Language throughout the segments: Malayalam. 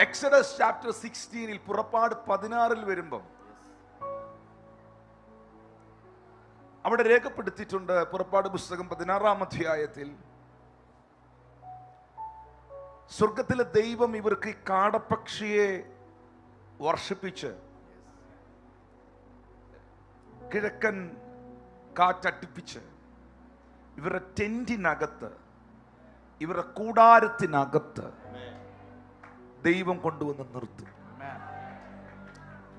എക്സഡസ് ചാപ്റ്റർ 16 പുറപ്പാട് 16 വരുമ്പം അവിടെ രേഖപ്പെടുത്തിയിട്ടുണ്ട്. പുറപ്പാട് പുസ്തകം 16 അധ്യായത്തിൽ സ്വർഗത്തിലെ ദൈവം ഇവർക്ക് ഈ കാടപ്പക്ഷിയെ വർഷിപ്പിച്ച് കിഴക്കൻ കാറ്റട്ടിപ്പിച്ച് ഇവരുടെ ടെന്റിനകത്ത്, ഇവരുടെ കൂടാരത്തിനകത്ത് ദൈവം കൊണ്ടുവന്ന് നിർത്തും.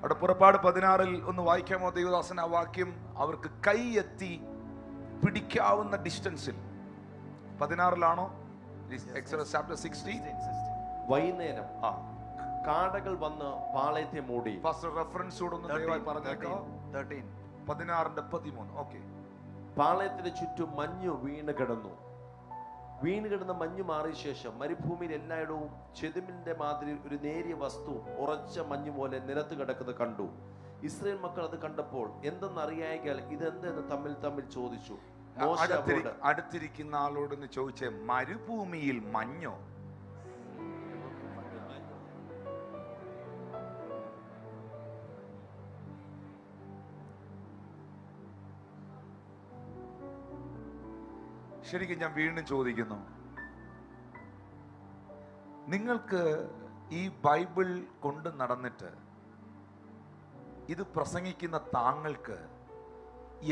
അവിടെ പുറപ്പാട് 16 ഒന്ന് വായിക്കാമോ ദൈവദാസൻ? ആ വാക്യം അവർക്ക് കൈ എത്തി പിടിക്കാവുന്ന ഡിസ്റ്റൻസിൽ 16 എക്സോഡസ് ചാപ്റ്റർ 16 വൈകുന്നേരം കാടകൾ വന്ന് പാളയത്തെ മൂടി. പാസ്റ്റർ റെഫറൻസ് കൂടെ ഒന്ന് ദയവായി പറഞ്ഞേക്കാം. 16:13. ഓക്കേ. പാളയത്തിന് ചുറ്റും മഞ്ഞു വീണ് കിടന്നു മഞ്ഞു മാറിയ ശേഷം മരുഭൂമിയിൽ എല്ലായിടവും ചെതുമ്പിന്റെ മാതിരി ഒരു നേരിയ വസ്തു ഉറച്ച മഞ്ഞു പോലെ നിലത്ത് കിടക്കുന്നത് കണ്ടു. ഇസ്രായേൽ മക്കൾ അത് കണ്ടപ്പോൾ എന്തെന്നറിയായാൽ ഇതെന്തെന്ന് തമ്മിൽ ചോദിച്ചു. അടുത്തിരിക്കുന്ന ആളോട് ചോദിച്ചേ, മരുഭൂമിയിൽ മഞ്ഞോ? ശരിക്കും ഞാൻ വീണ്ടും ചോദിക്കുന്നു, നിങ്ങൾക്ക് ഈ ബൈബിൾ കൊണ്ട് നടന്നിട്ട് ഇത് പ്രസംഗിക്കുന്ന താങ്കൾക്ക്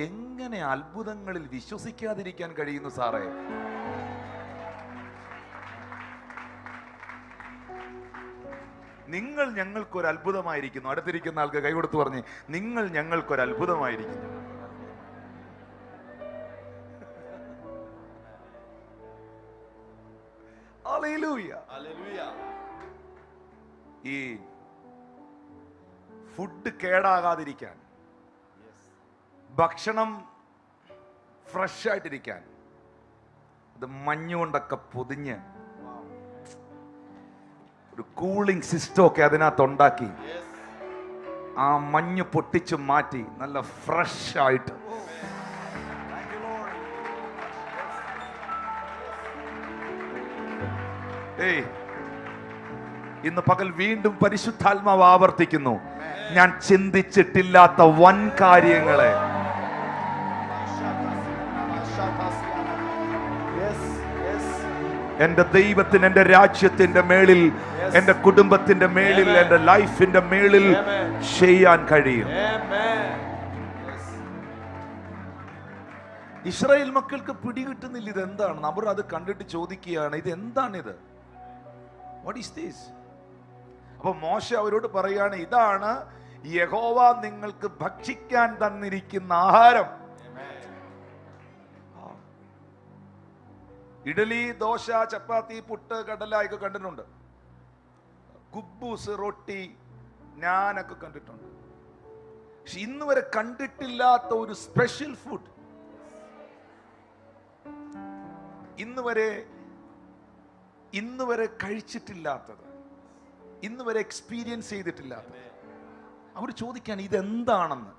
എങ്ങനെ അത്ഭുതങ്ങളിൽ വിശ്വസിക്കാതിരിക്കാൻ കഴിയുന്നു സാറേ? നിങ്ങൾ ഞങ്ങൾക്കൊരു അത്ഭുതമായിരിക്കുന്നു. അടുത്തിരിക്കുന്ന ആൾക്ക് കൈ കൊടുത്തു പറഞ്ഞ്, നിങ്ങൾ ഞങ്ങൾക്കൊരു അത്ഭുതമായിരിക്കുന്നു. ഈ ഫുഡ് കേടാകാതിരിക്കാൻ, ഭക്ഷണം ഫ്രഷ് ആയിട്ടിരിക്കാൻ ഇത് മഞ്ഞുകൊണ്ടൊക്കെ പൊതിഞ്ഞ് ഒരു കൂളിംഗ് സിസ്റ്റം ഒക്കെ അതിനകത്ത് ഉണ്ടാക്കി ആ മഞ്ഞ് പൊട്ടിച്ചു മാറ്റി നല്ല ഫ്രഷ് ആയിട്ട് ഇന്ന് പകൽ വീണ്ടും പരിശുദ്ധാത്മാവ് ആവർത്തിക്കുന്നു, ഞാൻ ചിന്തിച്ചിട്ടില്ലാത്ത വൻ കാര്യങ്ങളെ എന്റെ ദൈവത്തിന്, എന്റെ രാജ്യത്തിന്റെ മേളിൽ, എന്റെ കുടുംബത്തിന്റെ മേളിൽ, എന്റെ ലൈഫിന്റെ മേളിൽ ചെയ്യാൻ കഴിയും. ഇസ്രായേൽ മക്കൾക്ക് പിടികിട്ടുന്നില്ല ഇതെന്താണ്. അവർ അത് കണ്ടിട്ട് ചോദിക്കുകയാണ്, ഇത് എന്താണിത്? What is this? അപ്പൊ മോശെ അവരോട് പറയാണ്, ഇതാണ് യഹോവ നിങ്ങൾക്ക് ഭക്ഷിക്കാൻ തന്നിരിക്കുന്ന ആഹാരം. ഇഡലി, ദോശ, ചപ്പാത്തി, പുട്ട്, കടല ഒക്കെ കണ്ടിട്ടുണ്ട്. കുബൂസ്, റൊട്ടി, ഞാനൊക്കെ കണ്ടിട്ടുണ്ട്. പക്ഷെ ഇന്ന് വരെ കണ്ടിട്ടില്ലാത്ത ഒരു സ്പെഷ്യൽ ഫുഡ്, ഇന്ന് വരെ കഴിച്ചിട്ടില്ലാത്തത്, ഇന്ന് വരെ എക്സ്പീരിയൻസ് ചെയ്തിട്ടില്ലാത്തത്. അവർ ചോദിക്കാണ് ഇതെന്താണെന്ന്.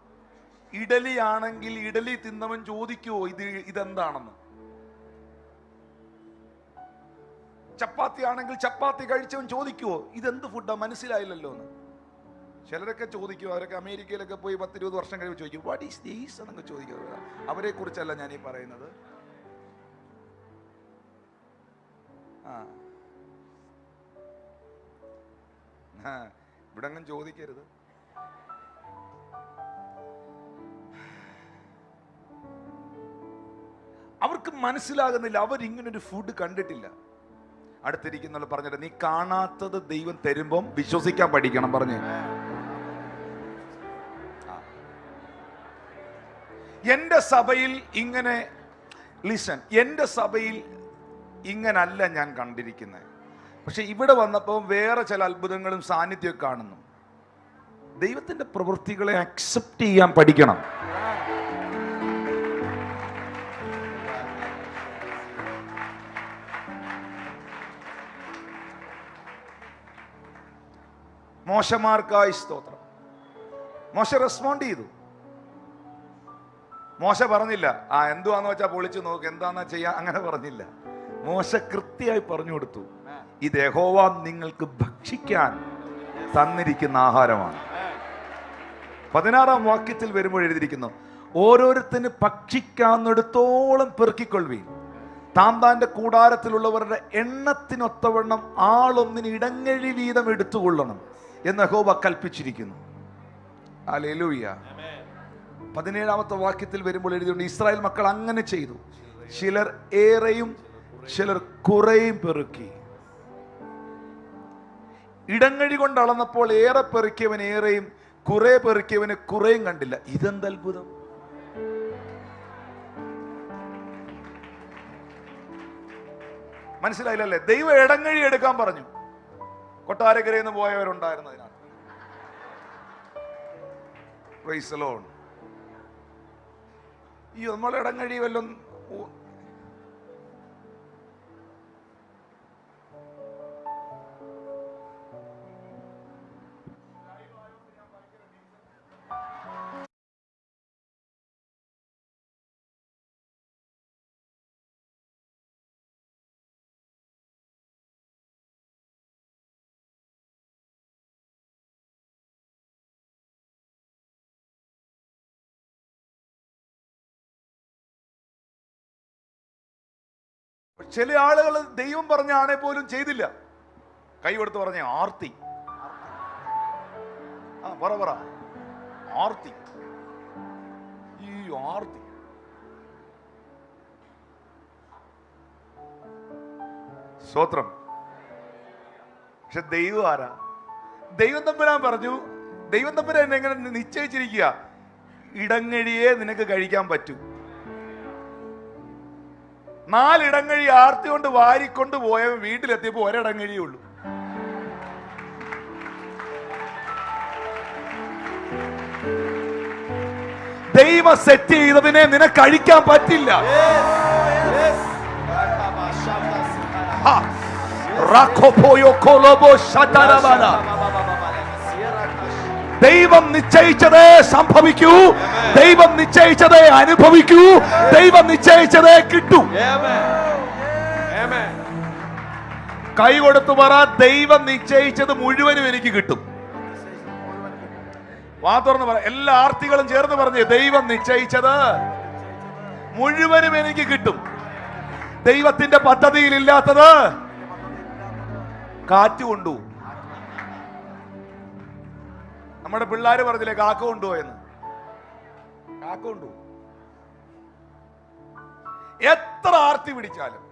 ഇഡലി ആണെങ്കിൽ ഇഡലി തിന്നവൻ ചോദിക്കുവോ ഇതെന്താണെന്ന്? ചപ്പാത്തി ആണെങ്കിൽ ചപ്പാത്തി കഴിച്ചവൻ ചോദിക്കുവോ ഇതെന്ത് ഫുഡാ, മനസ്സിലായില്ലല്ലോ എന്ന്? ചിലരൊക്കെ ചോദിക്കും, അവരൊക്കെ അമേരിക്കയിലൊക്കെ പോയി 10-20 വർഷം കഴിയുമ്പോൾ ചോദിക്കും വാട്ട് ഈസ് ദീസ് എന്നൊക്കെ ചോദിക്കുന്നത്. അവരെ കുറിച്ചല്ല ഞാൻ ഈ പറയുന്നത്. ഇവിടെ അങ്ങ് ചോദിക്കരുത്. അവർക്ക് മനസ്സിലാകുന്നില്ല, അവരിങ്ങനൊരു ഫുഡ് കണ്ടിട്ടില്ല. അടുത്തിരിക്കുന്ന പറഞ്ഞിട്ട്, നീ കാണാത്തത് ദൈവം തരുമ്പം വിശ്വസിക്കാൻ പഠിക്കണം പറഞ്ഞു. എന്റെ സഭയിൽ ഇങ്ങനെ, ലിസൺ, എന്റെ സഭയിൽ ഇങ്ങനല്ല ഞാൻ കണ്ടിരിക്കുന്നത്. പക്ഷെ ഇവിടെ വന്നപ്പോൾ വേറെ ചില അത്ഭുതങ്ങളും സാന്നിധ്യവും കാണുന്നു. ദൈവത്തിന്റെ പ്രവൃത്തികളെ അക്സെപ്റ്റ് ചെയ്യാൻ പഠിക്കണം. മോശമാർക്കായി സ്തോത്രം. മോശ റെസ്പോണ്ട് ചെയ്തു. മോശ പറഞ്ഞില്ല എന്തുവാന്ന് വെച്ചാൽ പൊളിച്ചു നോക്ക്, എന്താന്നാ ചെയ്യാ, അങ്ങനെ പറഞ്ഞില്ല. മോശ കൃത്യമായി പറഞ്ഞു കൊടുത്തു, ഇത് യഹോവ നിങ്ങൾക്ക് ഭക്ഷിക്കാൻ തന്നിരിക്കുന്ന ആഹാരമാണ്. 16-ാം വാക്യത്തിൽ വരുമ്പോൾ എഴുതിയിരിക്കുന്നു, ഓരോരുത്തന് ഭക്ഷിക്കാവുന്നിടത്തോളം പെറുക്കിക്കൊള്ളുവീൻ, താൻ താന്റെ കൂടാരത്തിലുള്ളവരുടെ എണ്ണത്തിനൊത്തവണ്ണം ആളൊന്നിന് ഇടങ്ങഴി വീതം എടുത്തുകൊള്ളണം എന്ന് യഹോവ കൽപ്പിച്ചിരിക്കുന്നു. ഹല്ലേലൂയ. 17-ാമത്തെ വാക്യത്തിൽ വരുമ്പോൾ എഴുതിയിട്ടുണ്ട്, ഇസ്രായേൽ മക്കൾ അങ്ങനെ ചെയ്തു, ചിലർ ഏറെയും ചിലർ കുറേയും പെറുക്കി. ഇടങ്ങഴി കൊണ്ട് അളന്നപ്പോൾ ഏറെ പെറുക്കിയവൻ ഏറെയും കുറെ പെറുക്കിയവന് കുറേയും കണ്ടില്ല. ഇതെന്ത് അത്ഭുതം! മനസ്സിലായില്ലല്ലേ? ദൈവം ഇടങ്ങഴി എടുക്കാൻ പറഞ്ഞു. കൊട്ടാരക്കരയിൽ നിന്ന് പോയവരുണ്ടായിരുന്നതിനാൽ പ്രൈസ് ദി ലോർഡ്. ഈ നമ്മൾ ഇടങ്ങഴി വല്ലതും ചില ആളുകൾ ദൈവം പറഞ്ഞ ആണെ പോലും ചെയ്തില്ല. കൈ കൊടുത്ത് പറഞ്ഞ ആർത്തി. പറ ആർത്തി. ഈ ആർത്തി സ്തോത്രം. പക്ഷെ ദൈവം ആരാ? ദൈവം തമ്പുരാൻ പറഞ്ഞു, ദൈവം തമ്പുരാൻ എങ്ങനെ നിശ്ചയിച്ചിരിക്കുക, ഇടങ്ങഴിയെ നിനക്ക് കഴിക്കാൻ പറ്റൂ. 4 ഇടങ്ങഴി ആർത്തി കൊണ്ട് വാരിക്കൊണ്ട് പോയ വീട്ടിലെത്തിയപ്പോ ഒരിടങ്ങഴിയേ ഉള്ളൂ. ദൈവം സെറ്റ് ചെയ്തതിനെ നിനക്ക് കഴിക്കാൻ പറ്റില്ല. ദൈവം നിശ്ചയിച്ചതേ സംഭവിക്കൂ, ദൈവം നിശ്ചയിച്ചതേ അനുഭവിക്കൂ, ദൈവം നിശ്ചയിച്ചതേ കിട്ടൂ. കൈ കൊടുത്തു പറ, ദൈവം നിശ്ചയിച്ചത് മുഴുവനും എനിക്ക് കിട്ടും. വാ തുറന്ന് പറ, എല്ലാ ആർത്തികളും ചേർന്ന് പറഞ്ഞ്, ദൈവം നിശ്ചയിച്ചത് മുഴുവനും എനിക്ക് കിട്ടും. ദൈവത്തിന്റെ പദ്ധതിയിൽ ഇല്ലാത്തത് കാറ്റ് കൊണ്ടു. നമ്മുടെ പിള്ളേര് പറഞ്ഞില്ലേ കാക്ക കൊണ്ടുപോയെന്ന്. കാക്ക കൊണ്ടു. എത്ര ആർത്തി പിടിച്ചാലും,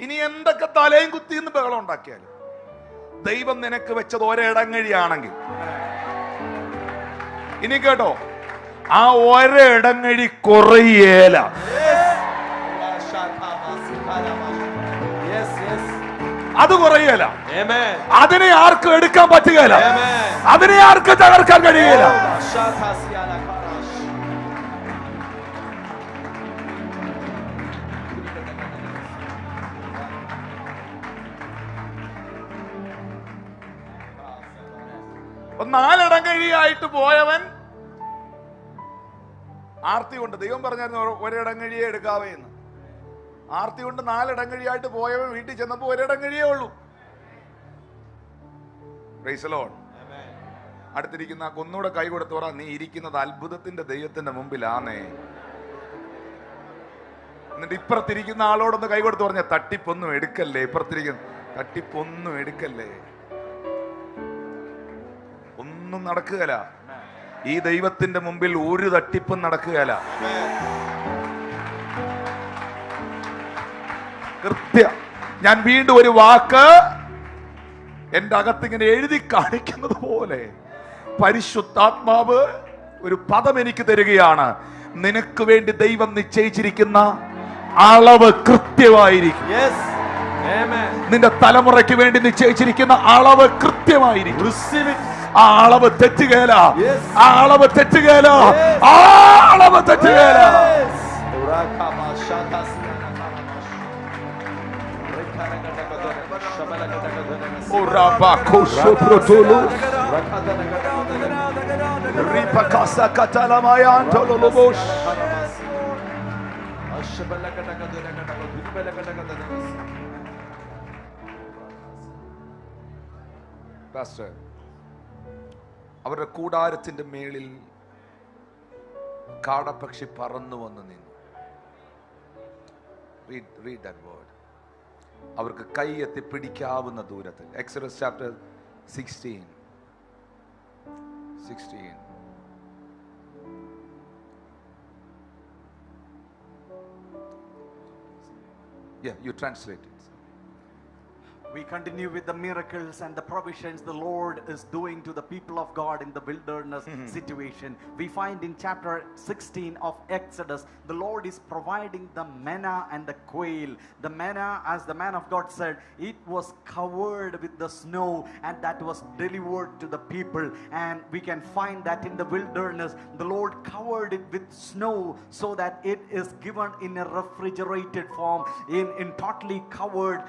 ഇനി എന്തൊക്കെ തലയും കുത്തിന്ന് ബഹളം ഉണ്ടാക്കിയാലും, ദൈവം നിനക്ക് വെച്ചത് ഒരിടങ്ങഴിയാണെങ്കിൽ, ഇനി കേട്ടോ, ആ ഒരിടങ്ങഴി കുറയേല. അത് കുറയല. അതിനെ ആർക്കും എടുക്കാൻ പറ്റുകയില്ല, അതിനെ ആർക്കും തകർക്കാൻ കഴിയുകയില്ല. നാലിടങ്ങഴിയായിട്ട് പോയവൻ ആർത്തി കൊണ്ട്, ദൈവം പറഞ്ഞായിരുന്നു ഒരിടങ്ങഴിയെ എടുക്കാവേ എന്ന്. ആർത്തി കൊണ്ട് 4 ഇടങ്ങഴിയായിട്ട് പോയവൻ വീട്ടിൽ ചെന്നപ്പോ ഒരിടങ്ങഴിയേ ഉള്ളൂ. Praise the Lord. അടുത്തിരിക്കുന്ന ഒന്നുകൂടെ കൈ കൊടുത്ത് പറ, നീ ഇരിക്കുന്നത് അത്ഭുതത്തിന്റെ ദൈവത്തിന്റെ മുമ്പിലാന്നേ. എന്നിട്ട് ഇപ്പുറത്തിരിക്കുന്ന ആളോടൊന്ന് കൈ കൊടുത്ത് പറഞ്ഞ, തട്ടിപ്പൊന്നും എടുക്കല്ലേ. ഇപ്പുറത്തിരിക്കുന്ന തട്ടിപ്പൊന്നും എടുക്കല്ലേ, ഒന്നും നടക്കുകയില്ല. ഈ ദൈവത്തിന്റെ മുമ്പിൽ ഒരു തട്ടിപ്പും നടക്കുകയില്ല. ഞാൻ വീണ്ടും ഒരു വാക്ക് എന്റെ അകത്തിങ്ങനെ എഴുതി കാണിക്കുന്നത് പോലെ പരിശുദ്ധാത്മാവ് ഒരു പദം എനിക്ക് തരികയാണ്. നിനക്ക് വേണ്ടി ദൈവം നിശ്ചയിച്ചിരിക്കുന്ന അളവ് കൃത്യമായിരിക്കും. നിന്റെ തലമുറയ്ക്ക് വേണ്ടി നിശ്ചയിച്ചിരിക്കുന്ന അളവ് കൃത്യമായിരിക്കും. ആ അളവ് തെറ്റുകയില്ല, ആ അളവ് തെറ്റുകയില്ല, ആ അളവ് തെറ്റുകയില്ല. പാസ്റ്റർ, അവരുടെ കൂടാരത്തിന്റെ മേളിൽ കാടപ്പക്ഷി പറന്നു വന്ന് നിന്നു. Read that word. അവർക്ക് കൈ എത്തി പിടിക്കാവുന്ന ദൂരത്തിൽ. Exodus chapter 16. Yeah, you translate it. We continue with the miracles and the provisions the Lord is doing to the people of God in the wilderness situation. We find in chapter 16 of Exodus, the Lord is providing the manna and the quail. The manna, as the man of God said, it was covered with the snow, and that was delivered to the people. And we can find that in the wilderness, the Lord covered it with snow so that it is given in a refrigerated form, in totally covered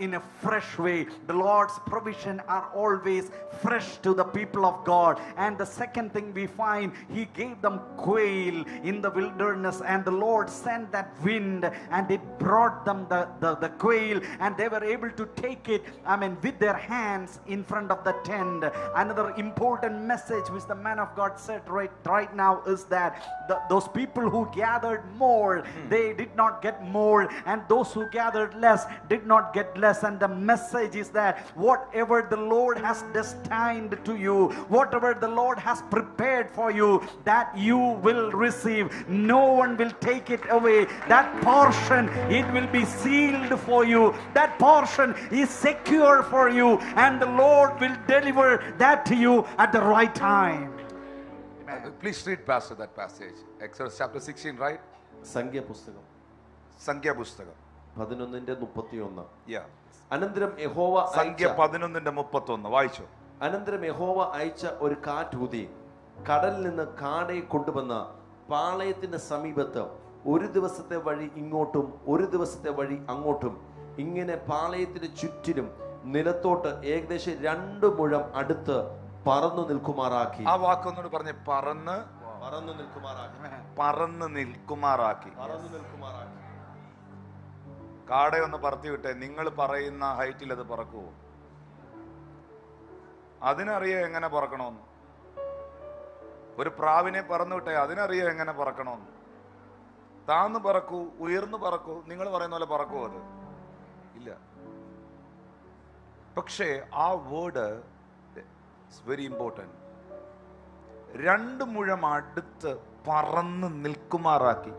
in a fresh way. The Lord's provision are always fresh to the people of God. And the second thing we find, he gave them quail in the wilderness, and the Lord sent that wind and it brought them the quail, and they were able to take it, with their hands in front of the tent. Another important message which the man of God said right now is that those people who gathered more, they did not get more, and those who gathered less did not get less. And the message is that whatever the Lord has destined to you, whatever the Lord has prepared for you, that you will receive. No one will take it away. That portion, it will be sealed for you. That portion is secure for you, and the Lord will deliver that to you at the right time. Please read, Pastor, that passage. Exodus chapter 16, right? സംഖ്യാപുസ്തകം സംഖ്യാപുസ്തകം 11:31. Yeah. അനന്തരം യഹോവ സംഖ്യ 11:31 വായിച്ചു. അനന്തരം യഹോവ അയച്ച ഒരു കാറ്റൂതി കടലിൽ നിന്ന് കാടയെ കൊണ്ടുവന്ന പാളയത്തിന്റെ സമീപത്ത് ഒരു ദിവസത്തെ വഴി ഇങ്ങോട്ടും ഒരു ദിവസത്തെ വഴി അങ്ങോട്ടും ഇങ്ങനെ പാളയത്തിന് ചുറ്റിനും നിലത്തോട്ട് ഏകദേശം 2 മുഴം അടുത്ത് പറന്നു നിൽക്കുമാറാക്കി. ആ വാക്കൊന്നോട് പറഞ്ഞ് പറന്ന് നിൽക്കുമാറാക്കി. കാടയൊന്ന് പറത്തി വിട്ടെ, നിങ്ങൾ പറയുന്ന ഹൈറ്റിൽ അത് പറക്കുവോ? അതിനറിയാം എങ്ങനെ പറക്കണമെന്ന്. ഒരു പ്രാവിനെ പറന്നു വിട്ടെ, അതിനറിയാം എങ്ങനെ പറക്കണമെന്ന്. താന്ന് പറക്കൂ, ഉയർന്നു പറക്കൂ, നിങ്ങൾ പറയുന്ന പോലെ പറക്കുവോ? അത് ഇല്ല. പക്ഷേ ആ വേർഡ് വെരി ഇമ്പോർട്ടൻറ്റ്. 2 മുഴം അടുത്ത് പറന്ന് നിൽക്കുമാറാക്കി.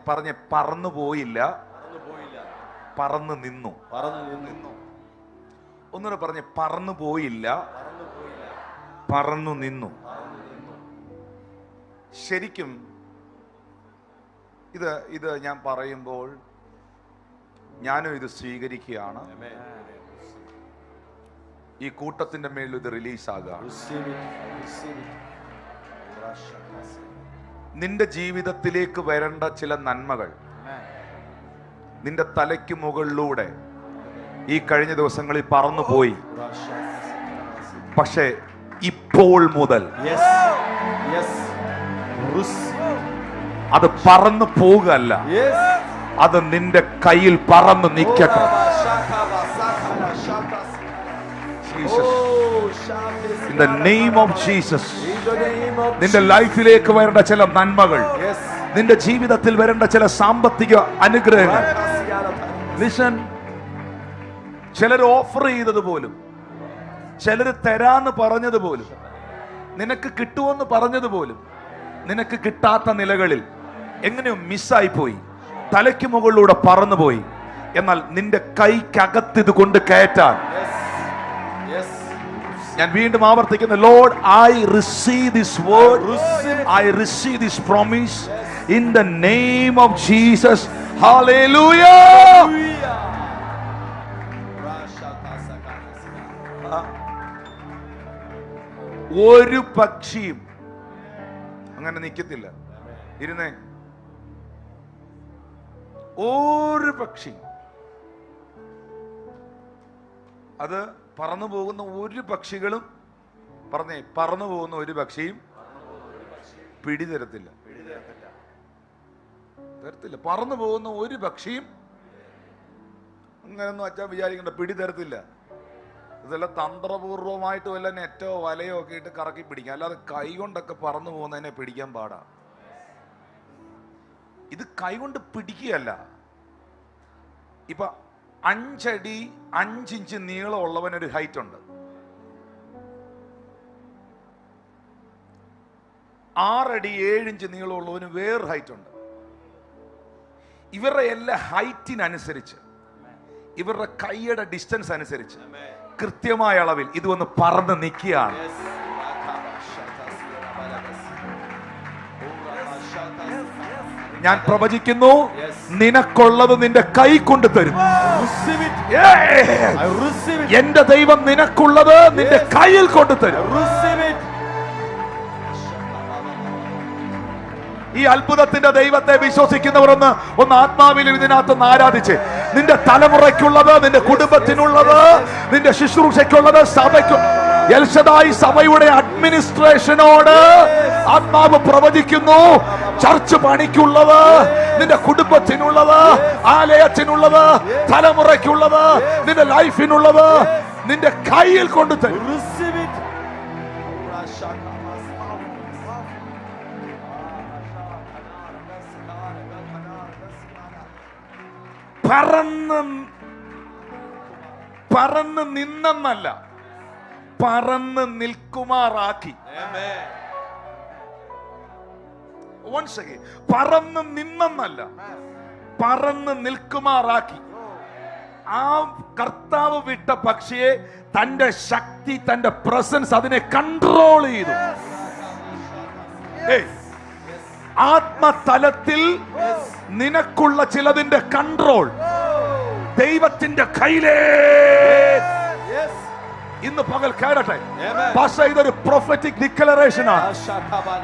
പറഞ്ഞ പറന്നു പോയില്ല, പറന്ന് നിന്നു. ഒന്നുകൂടെ പറഞ്ഞ് പറന്നു പോയില്ല, പറന്നു നിന്നു. ശരിക്കും ഇത് ഞാൻ പറയുമ്പോൾ ഞാനും ഇത് സ്വീകരിക്കുകയാണ്. ഈ കൂട്ടത്തിന്റെ മേൽ ഇത് റിലീസാകാം. നിന്റെ ജീവിതത്തിലേക്ക് വരേണ്ട ചില നന്മകൾ നിന്റെ തലയ്ക്ക് മുകളിലൂടെ ഈ കഴിഞ്ഞ ദിവസങ്ങളിൽ പറന്നുപോയി. പക്ഷേ ഇപ്പോൾ മുതൽ അത് പറന്നു പോകുകയല്ല, അത് നിന്റെ കയ്യിൽ പറന്നു നിൽക്കട്ടെ. In the name of Jesus. നിന്റെ ലൈഫിലേക്ക് വരേണ്ട ചില നന്മകൾ, നിന്റെ ജീവിതത്തിൽ വരേണ്ട ചില സാമ്പത്തിക അനുഗ്രഹങ്ങൾ. ലിസൺ, ചിലർ ഓഫർ ചെയ്തതുപോലും, ചിലർ തരാന്ന് പറഞ്ഞതുപോലും, നിനക്ക് കിട്ടുമെന്ന് പറഞ്ഞതുപോലും നിനക്ക് കിട്ടാത്ത നിലകളിൽ എങ്ങനെയോ മിസ്സായി പോയി, തലയ്ക്ക് മുകളിലൂടെ പറന്നുപോയി. എന്നാൽ നിന്റെ കൈക്കകത്ത് ഇത് കൊണ്ട് കയറ്റാൻ ഞാൻ വീണ്ടും ആവർത്തിക്കുന്നു. Lord, I receive this word, I receive this promise in the name of Jesus. Hallelujah. ഒരു പക്ഷിയും അങ്ങനെ നിൽക്കത്തില്ല. ഇരുന്നേ. ഒരു പക്ഷി, അത് പറന്നു പോകുന്ന ഒരു പക്ഷികളും പറന്നു പോകുന്ന ഒരു പക്ഷിയും പിടിതരത്തില്ല. പറന്നു പോകുന്ന ഒരു പക്ഷിയും അങ്ങനൊന്നും അച്ഛൻ വിചാരിക്കണ്ട, പിടിതരത്തില്ല. ഇതെല്ലാം തന്ത്രപൂർവമായിട്ട് വല്ല നെറ്റോ വലയോ ഒക്കെ ഇട്ട് കറക്കി പിടിക്കാം, അല്ലാതെ കൈ കൊണ്ടൊക്കെ പറന്നു പോകുന്നതിനെ പിടിക്കാൻ പാടാ. ഇത് കൈ കൊണ്ട് പിടിക്കുകയല്ല. ഇപ്പൊ 5 അടി 5 ഇഞ്ച് നീളമുള്ളവനൊരു ഹൈറ്റ് ഉണ്ട്, 6 അടി 7 ഇഞ്ച് നീളമുള്ളവന് വേറെ ഹൈറ്റ് ഉണ്ട്. ഇവരുടെ എല്ലാ ഹൈറ്റിനനുസരിച്ച്, ഇവരുടെ കൈയുടെ ഡിസ്റ്റൻസ് അനുസരിച്ച് കൃത്യമായ അളവിൽ ഇത് വന്ന് പറന്ന് നിൽക്കുകയാണ്. ഞാൻ പ്രവചിക്കുന്നു, നിനക്കുള്ളത് നിന്റെ കൈ കൊണ്ട് തരും. എന്റെ ദൈവം നിനക്കുള്ളത് നിന്റെ കയ്യിൽ കൊണ്ട് തരും. ഈ അത്ഭുതത്തിന്റെ ദൈവത്തെ വിശ്വസിക്കുന്നവർ ഒന്ന് ആത്മാവിൽ ഇതിനകത്തൊന്ന് ആരാധിച്ച്, നിന്റെ തലമുറയ്ക്കുള്ളത്, നിന്റെ കുടുംബത്തിനുള്ളത്, നിന്റെ ശുശ്രൂഷയ്ക്കുള്ളത്, സഭയ്ക്ക് എൽഷദായി സഭയുടെ അഡ്മിനിസ്ട്രേഷനോട് ആത്മാവ് പ്രവചിക്കുന്നു. ചർച്ച് പണിക്കുള്ളത്, നിന്റെ കുടുംബത്തിനുള്ളത്, ആലയത്തിനുള്ളത്, തലമുറയ്ക്കുള്ളത്, നിന്റെ ലൈഫിനുള്ളത് നിന്റെ കയ്യിൽ കൊണ്ടുതരും. പറന്ന് നിന്നല്ല, പറന്ന് നിൽക്കുമാറാക്കി. പറന്ന് നിന്നല്ല, പറന്ന് നിൽക്കുമാറാക്കി. ആ കർത്താവ് വിട്ട പക്ഷിയെ തന്റെ ശക്തി, തന്റെ പ്രസൻസ് അതിനെ കൺട്രോൾ ചെയ്തു. ആത്മതലത്തിൽ നിനക്കുള്ള ചിലതിന്റെ കൺട്രോൾ ദൈവത്തിന്റെ കയ്യിലേ ഇന്ന് പകൽ കേടട്ടെ. പക്ഷേ ഇതൊരു പ്രൊഫറ്റിക് ഡിക്ലറേഷൻ ആണ്.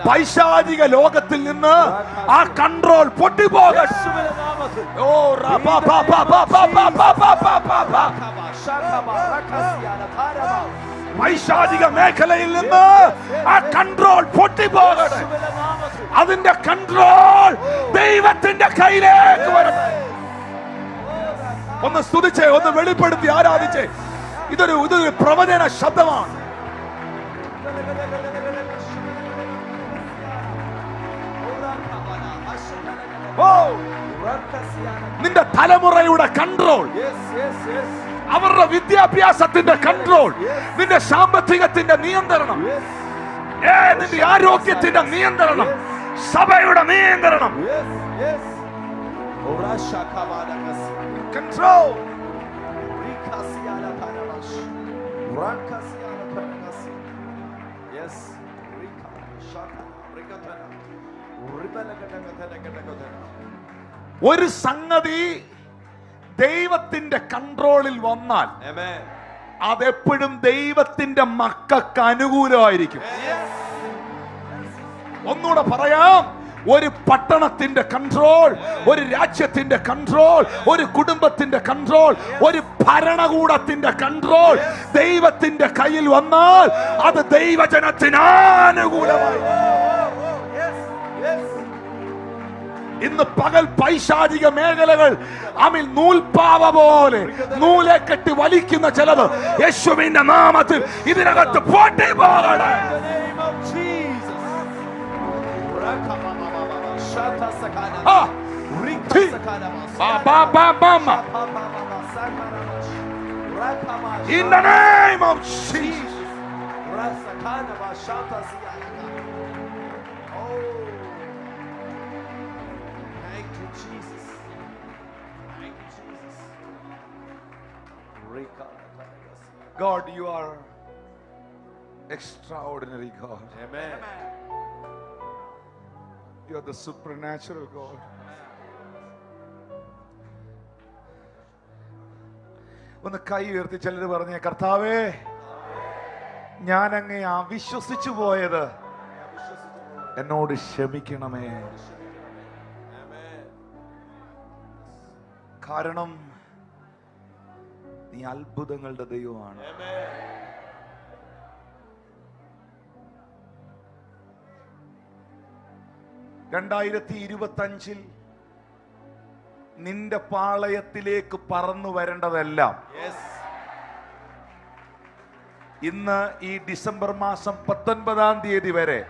പൈശാചിക ലോകത്തിൽ നിന്ന് ആ കൺട്രോൾ പൊട്ടിപ്പോകട്ടെ. പൈശാചിക മേഖലയിൽ നിന്ന് ആ കൺട്രോൾ പൊട്ടിപ്പോകട്ടെ. അതിന്റെ കൺട്രോൾ ദൈവത്തിന്റെ കയ്യിലേക്ക് വരട്ടെ. ഒന്ന് സ്തുതിച്ചേ, ഒന്ന് വെളിപ്പെടുത്തി ആരാധിച്ചേ. ഇതൊരു പ്രവചന ശബ്ദമാണ്. നിന്റെ തലമുറയുടെ കൺട്രോൾ, അവരുടെ വിദ്യാഭ്യാസത്തിന്റെ കൺട്രോൾ, നിന്റെ സാമ്പത്തികത്തിന്റെ നിയന്ത്രണം, നിന്റെ ആരോഗ്യത്തിന്റെ നിയന്ത്രണം, സഭയുടെ നിയന്ത്രണം, കൺട്രോൾ. ഒരു സംഗതി ദൈവത്തിന്റെ കൺട്രോളിൽ വന്നാൽ അതെപ്പോഴും ദൈവത്തിന്റെ മക്കൾക്ക് അനുകൂലമായിരിക്കും. ഒന്നുകൂടെ പറയാം, ഒരു പട്ടണത്തിന്റെ കൺട്രോൾ, ഒരു രാജ്യത്തിന്റെ കൺട്രോൾ, ഒരു കുടുംബത്തിന്റെ കൺട്രോൾ, ഒരു ഭരണകൂടത്തിന്റെ കൺട്രോൾ ദൈവത്തിന്റെ കയ്യിൽ വന്നാൽ അത് ദൈവജനത്തിന് അനുകൂലമായി. ഇന്ന് പകൽ പൈശാചിക മേഖലകൾ അമിൽ നൂൽപ്പാവ പോലെ നൂലെ കെട്ടി വലിക്കുന്ന ചിലത് യേശുവിന്റെ നാമത്തിൽ ഇതിനകത്ത് പൊട്ടി പോകണം. In the name of Jesus. Thank you, Jesus. Thank you, Jesus. God, you are extraordinary God. Amen. You are the supernatural God. ഒന്ന് കൈ ഉയർത്തി ചിലർ പറഞ്ഞ, കർത്താവേ, ഞാൻ അങ്ങേ അവിശ്വസിച്ചു പോയത് എന്നോട് ക്ഷമിക്കണമേ. കാരണം നീ അത്ഭുതങ്ങളുടെ ദൈവമാണ്. 2025 നിന്റെ പാളയത്തിലേക്ക് പറന്നു വരേണ്ടതെല്ലാം ഇന്ന് ഈ ഡിസംബർ മാസം 19-ാം തീയതി വരെ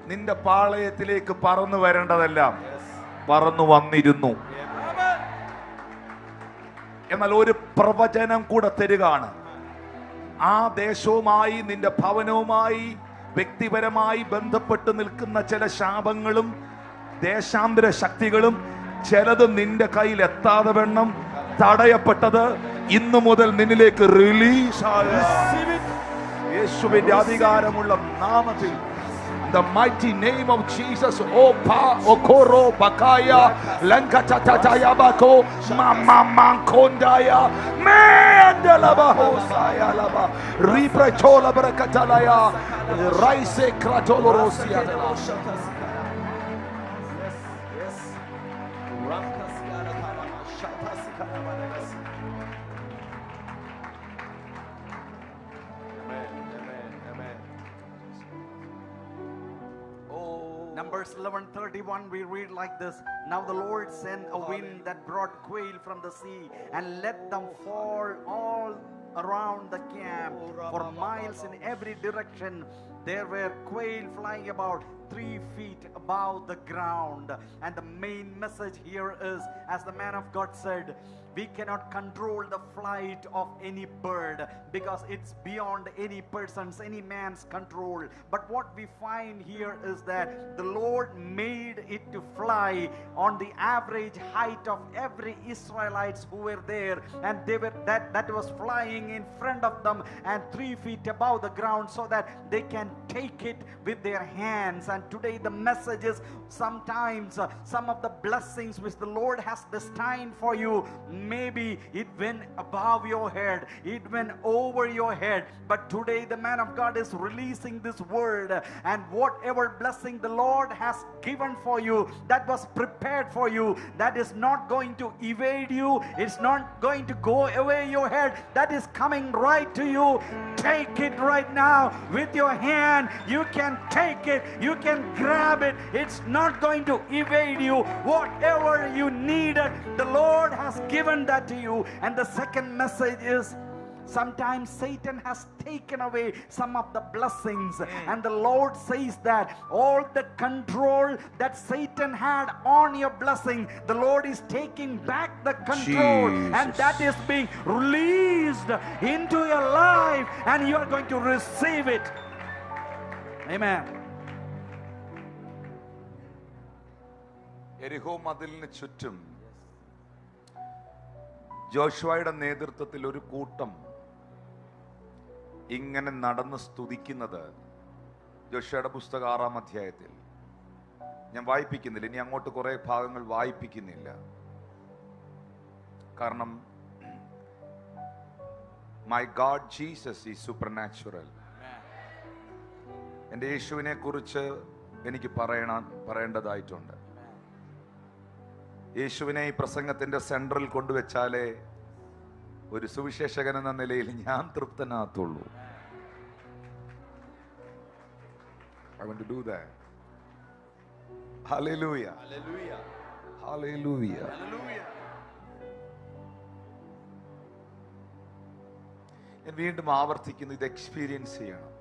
നിന്റെ പാളയത്തിലേക്ക് പറന്നു വരേണ്ടതെല്ലാം പറന്നു വന്നിരുന്നു. എന്നാൽ ഒരു പ്രവചനം കൂടെ തരികയാണ്. ആ ദേശവുമായി നിന്റെ ഭവനവുമായി വ്യക്തിപരമായി ബന്ധപ്പെട്ട് നിൽക്കുന്ന ചില ശാപങ്ങളും ദേശാന്തര ശക്തികളും ചിലത് നിന്റെ കയ്യിൽ എത്താതെ വണ്ണം തടയപ്പെട്ടത് ഇന്നു മുതൽ നിന്നിലേക്ക് റിലീസ് ആയ യേശുവിന്റെ അധികാരമുള്ള നാമത്തിൽ, the mighty name of Jesus. Opa okoro bakaya lankatataya bako mama mankondaya mendela bahosaya laba ripretola barakatalaya raise kratolorosia. Numbers 11:31 we read like this. Now the Lord sent a wind that brought quail from the sea and let them fall all around the camp for miles in every direction. There were quail flying about 3 feet above the ground. And the main message here is, as the man of God said, we cannot control the flight of any bird because it's beyond any person's, any man's control. But what we find here is that the Lord made it to fly on the average height of every Israelites who were there, and they were that was flying in front of them and 3 feet above the ground so that they can take it with their hands. And today the message is, sometimes some of the blessings which the Lord has destined for you, maybe it went above your head, it went over your head, but today the man of God is releasing this word, and whatever blessing the Lord has given for you, that was prepared for you, that is not going to evade you, it's not going to go away your head, that is coming right to you. Take it right now with your hand. You can take it, you can grab it, it's not going to evade you. Whatever you needed, the Lord has given that to you. And the second message is, sometimes Satan has taken away some of the blessings, and the Lord says that all the control that Satan had on your blessing, the Lord is taking back the control, and that is being released into your life, and you are going to receive it. Amen. എരിഹോ മതിലിന് ചുറ്റും ജോഷുവയുടെ നേതൃത്വത്തിൽ ഒരു കൂട്ടം ഇങ്ങനെ നടന്ന് സ്തുതിക്കുന്നത് ജോഷുവയുടെ പുസ്തകം 6-ാം അധ്യായത്തിൽ. ഞാൻ വായിപ്പിക്കുന്നില്ല, ഇനി അങ്ങോട്ട് കുറെ ഭാഗങ്ങൾ വായിപ്പിക്കുന്നില്ല. കാരണം my God Jesus is supernatural. എൻ്റെ യേശുവിനെ കുറിച്ച് എനിക്ക് പറയേണ്ടതായിട്ടുണ്ട്. യേശുവിനെ ഈ പ്രസംഗത്തിന്റെ സെൻട്രൽ കൊണ്ടുവച്ചാലേ ഒരു സുവിശേഷകൻ എന്ന നിലയിൽ ഞാൻ തൃപ്തനാകത്തുള്ളൂ. I want to do that. Hallelujah. Hallelujah. Hallelujah. Hallelujah. ഞാൻ വീണ്ടും ആവർത്തിക്കുന്നു, ഇത് എക്സ്പീരിയൻസ് ചെയ്യണം.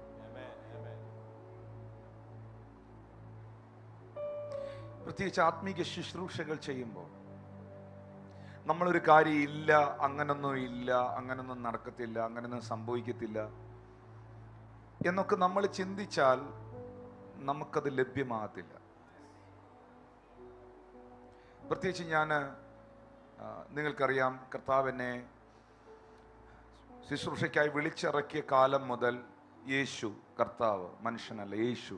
പ്രത്യേകിച്ച് ആത്മീക ശുശ്രൂഷകൾ ചെയ്യുമ്പോൾ നമ്മളൊരു കാര്യം ഇല്ല, അങ്ങനൊന്നും ഇല്ല, അങ്ങനൊന്നും നടക്കത്തില്ല, അങ്ങനൊന്നും സംഭവിക്കത്തില്ല എന്നൊക്കെ നമ്മൾ ചിന്തിച്ചാൽ നമുക്കത് ലഭ്യമാകത്തില്ല. പ്രത്യേകിച്ച് നിങ്ങൾക്കറിയാം, കർത്താവ് എന്നെ ശുശ്രൂഷയ്ക്കായി വിളിച്ചിറക്കിയ കാലം മുതൽ യേശു, കർത്താവ് മനുഷ്യനല്ല, യേശു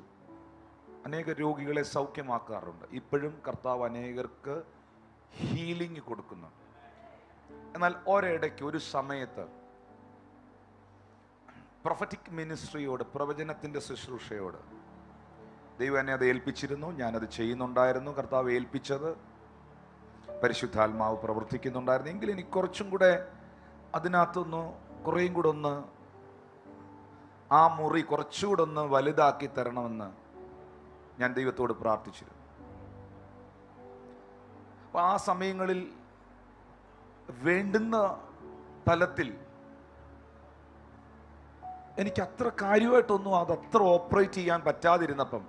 അനേക രോഗികളെ സൗഖ്യമാക്കാറുണ്ട്. ഇപ്പോഴും കർത്താവ് അനേകർക്ക് ഹീലിംഗ് കൊടുക്കുന്നുണ്ട്. എന്നാൽ ഒരിടയ്ക്ക് ഒരു സമയത്ത് പ്രൊഫറ്റിക് മിനിസ്ട്രിയോട്, പ്രവചനത്തിൻ്റെ ശുശ്രൂഷയോട് ദൈവം എന്നെ അത് ഏൽപ്പിച്ചിരുന്നു. ഞാനത് ചെയ്യുന്നുണ്ടായിരുന്നു. കർത്താവ് ഏൽപ്പിച്ചത് പരിശുദ്ധാത്മാവ് പ്രവർത്തിക്കുന്നുണ്ടായിരുന്നു. എങ്കിലും എനിക്ക് കുറച്ചും കൂടെ അതിനകത്തൊന്ന് കുറേയും കൂടെ ഒന്ന് ആ മുറി കുറച്ചുകൂടെ ഒന്ന് വലുതാക്കി തരണമെന്ന് ഞാൻ ദൈവത്തോട് പ്രാർത്ഥിച്ചിരുന്നു. അപ്പം ആ സമയങ്ങളിൽ വേണ്ടുന്ന തലത്തിൽ എനിക്ക് അത്ര കാര്യമായിട്ടൊന്നും അത് അത്ര ഓപ്പറേറ്റ് ചെയ്യാൻ പറ്റാതിരുന്നപ്പം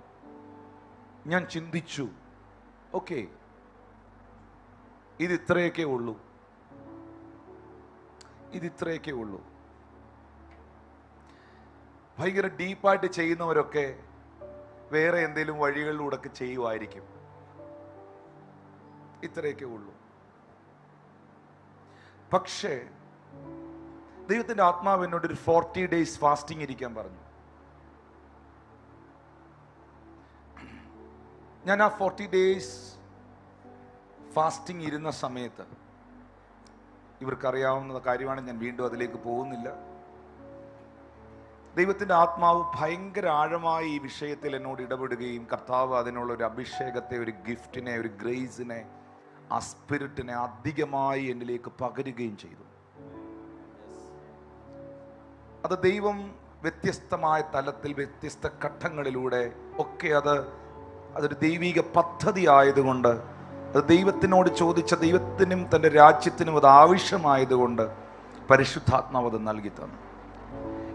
ഞാൻ ചിന്തിച്ചു, ഓക്കെ, ഇത് ഇത്രയൊക്കെ ഉള്ളൂ. ഭയങ്കര ഡീപ്പായിട്ട് ചെയ്യുന്നവരൊക്കെ വേറെ എന്തെങ്കിലും വഴികളിലൂടെ ഒക്കെ ചെയ്യുമായിരിക്കും. ഇത്രയൊക്കെ ഉള്ളൂ. പക്ഷേ ദൈവത്തിന്റെ ആത്മാവ് എന്നോട് ഒരു 40 days ഫാസ്റ്റിംഗ് ഇരിക്കാൻ പറഞ്ഞു. ഞാൻ ആ 40 days ഫാസ്റ്റിംഗ് ഇരുന്ന സമയത്ത്, ഇവർക്കറിയാവുന്ന കാര്യമാണ്, ഞാൻ വീണ്ടും അതിലേക്ക് പോകുന്നില്ല. ദൈവത്തിന്റെ ആത്മാവ് ഭയങ്കര ആഴമായി ഈ വിഷയത്തിൽ എന്നോട് ഇടപെടുകയും കർത്താവ് അതിനുള്ള ഒരു അഭിഷേകത്തെ, ഒരു ഗിഫ്റ്റിനെ, ഒരു ഗ്രേസിനെ, ആ സ്പിരിറ്റിനെ അധികമായി എന്നിലേക്ക് പകരുകയും ചെയ്തു. അത് ദൈവം വ്യത്യസ്തമായ തലത്തിൽ വ്യത്യസ്ത ഘട്ടങ്ങളിലൂടെ ഒക്കെ അതൊരു ദൈവിക പദ്ധതി ആയതുകൊണ്ട്, അത് ദൈവത്തിനോട് ചോദിച്ച ദൈവത്തിനും തൻ്റെ രാജ്യത്തിനും അത് ആവശ്യമായതുകൊണ്ട് പരിശുദ്ധാത്മാവ് അത് നൽകി തന്നു.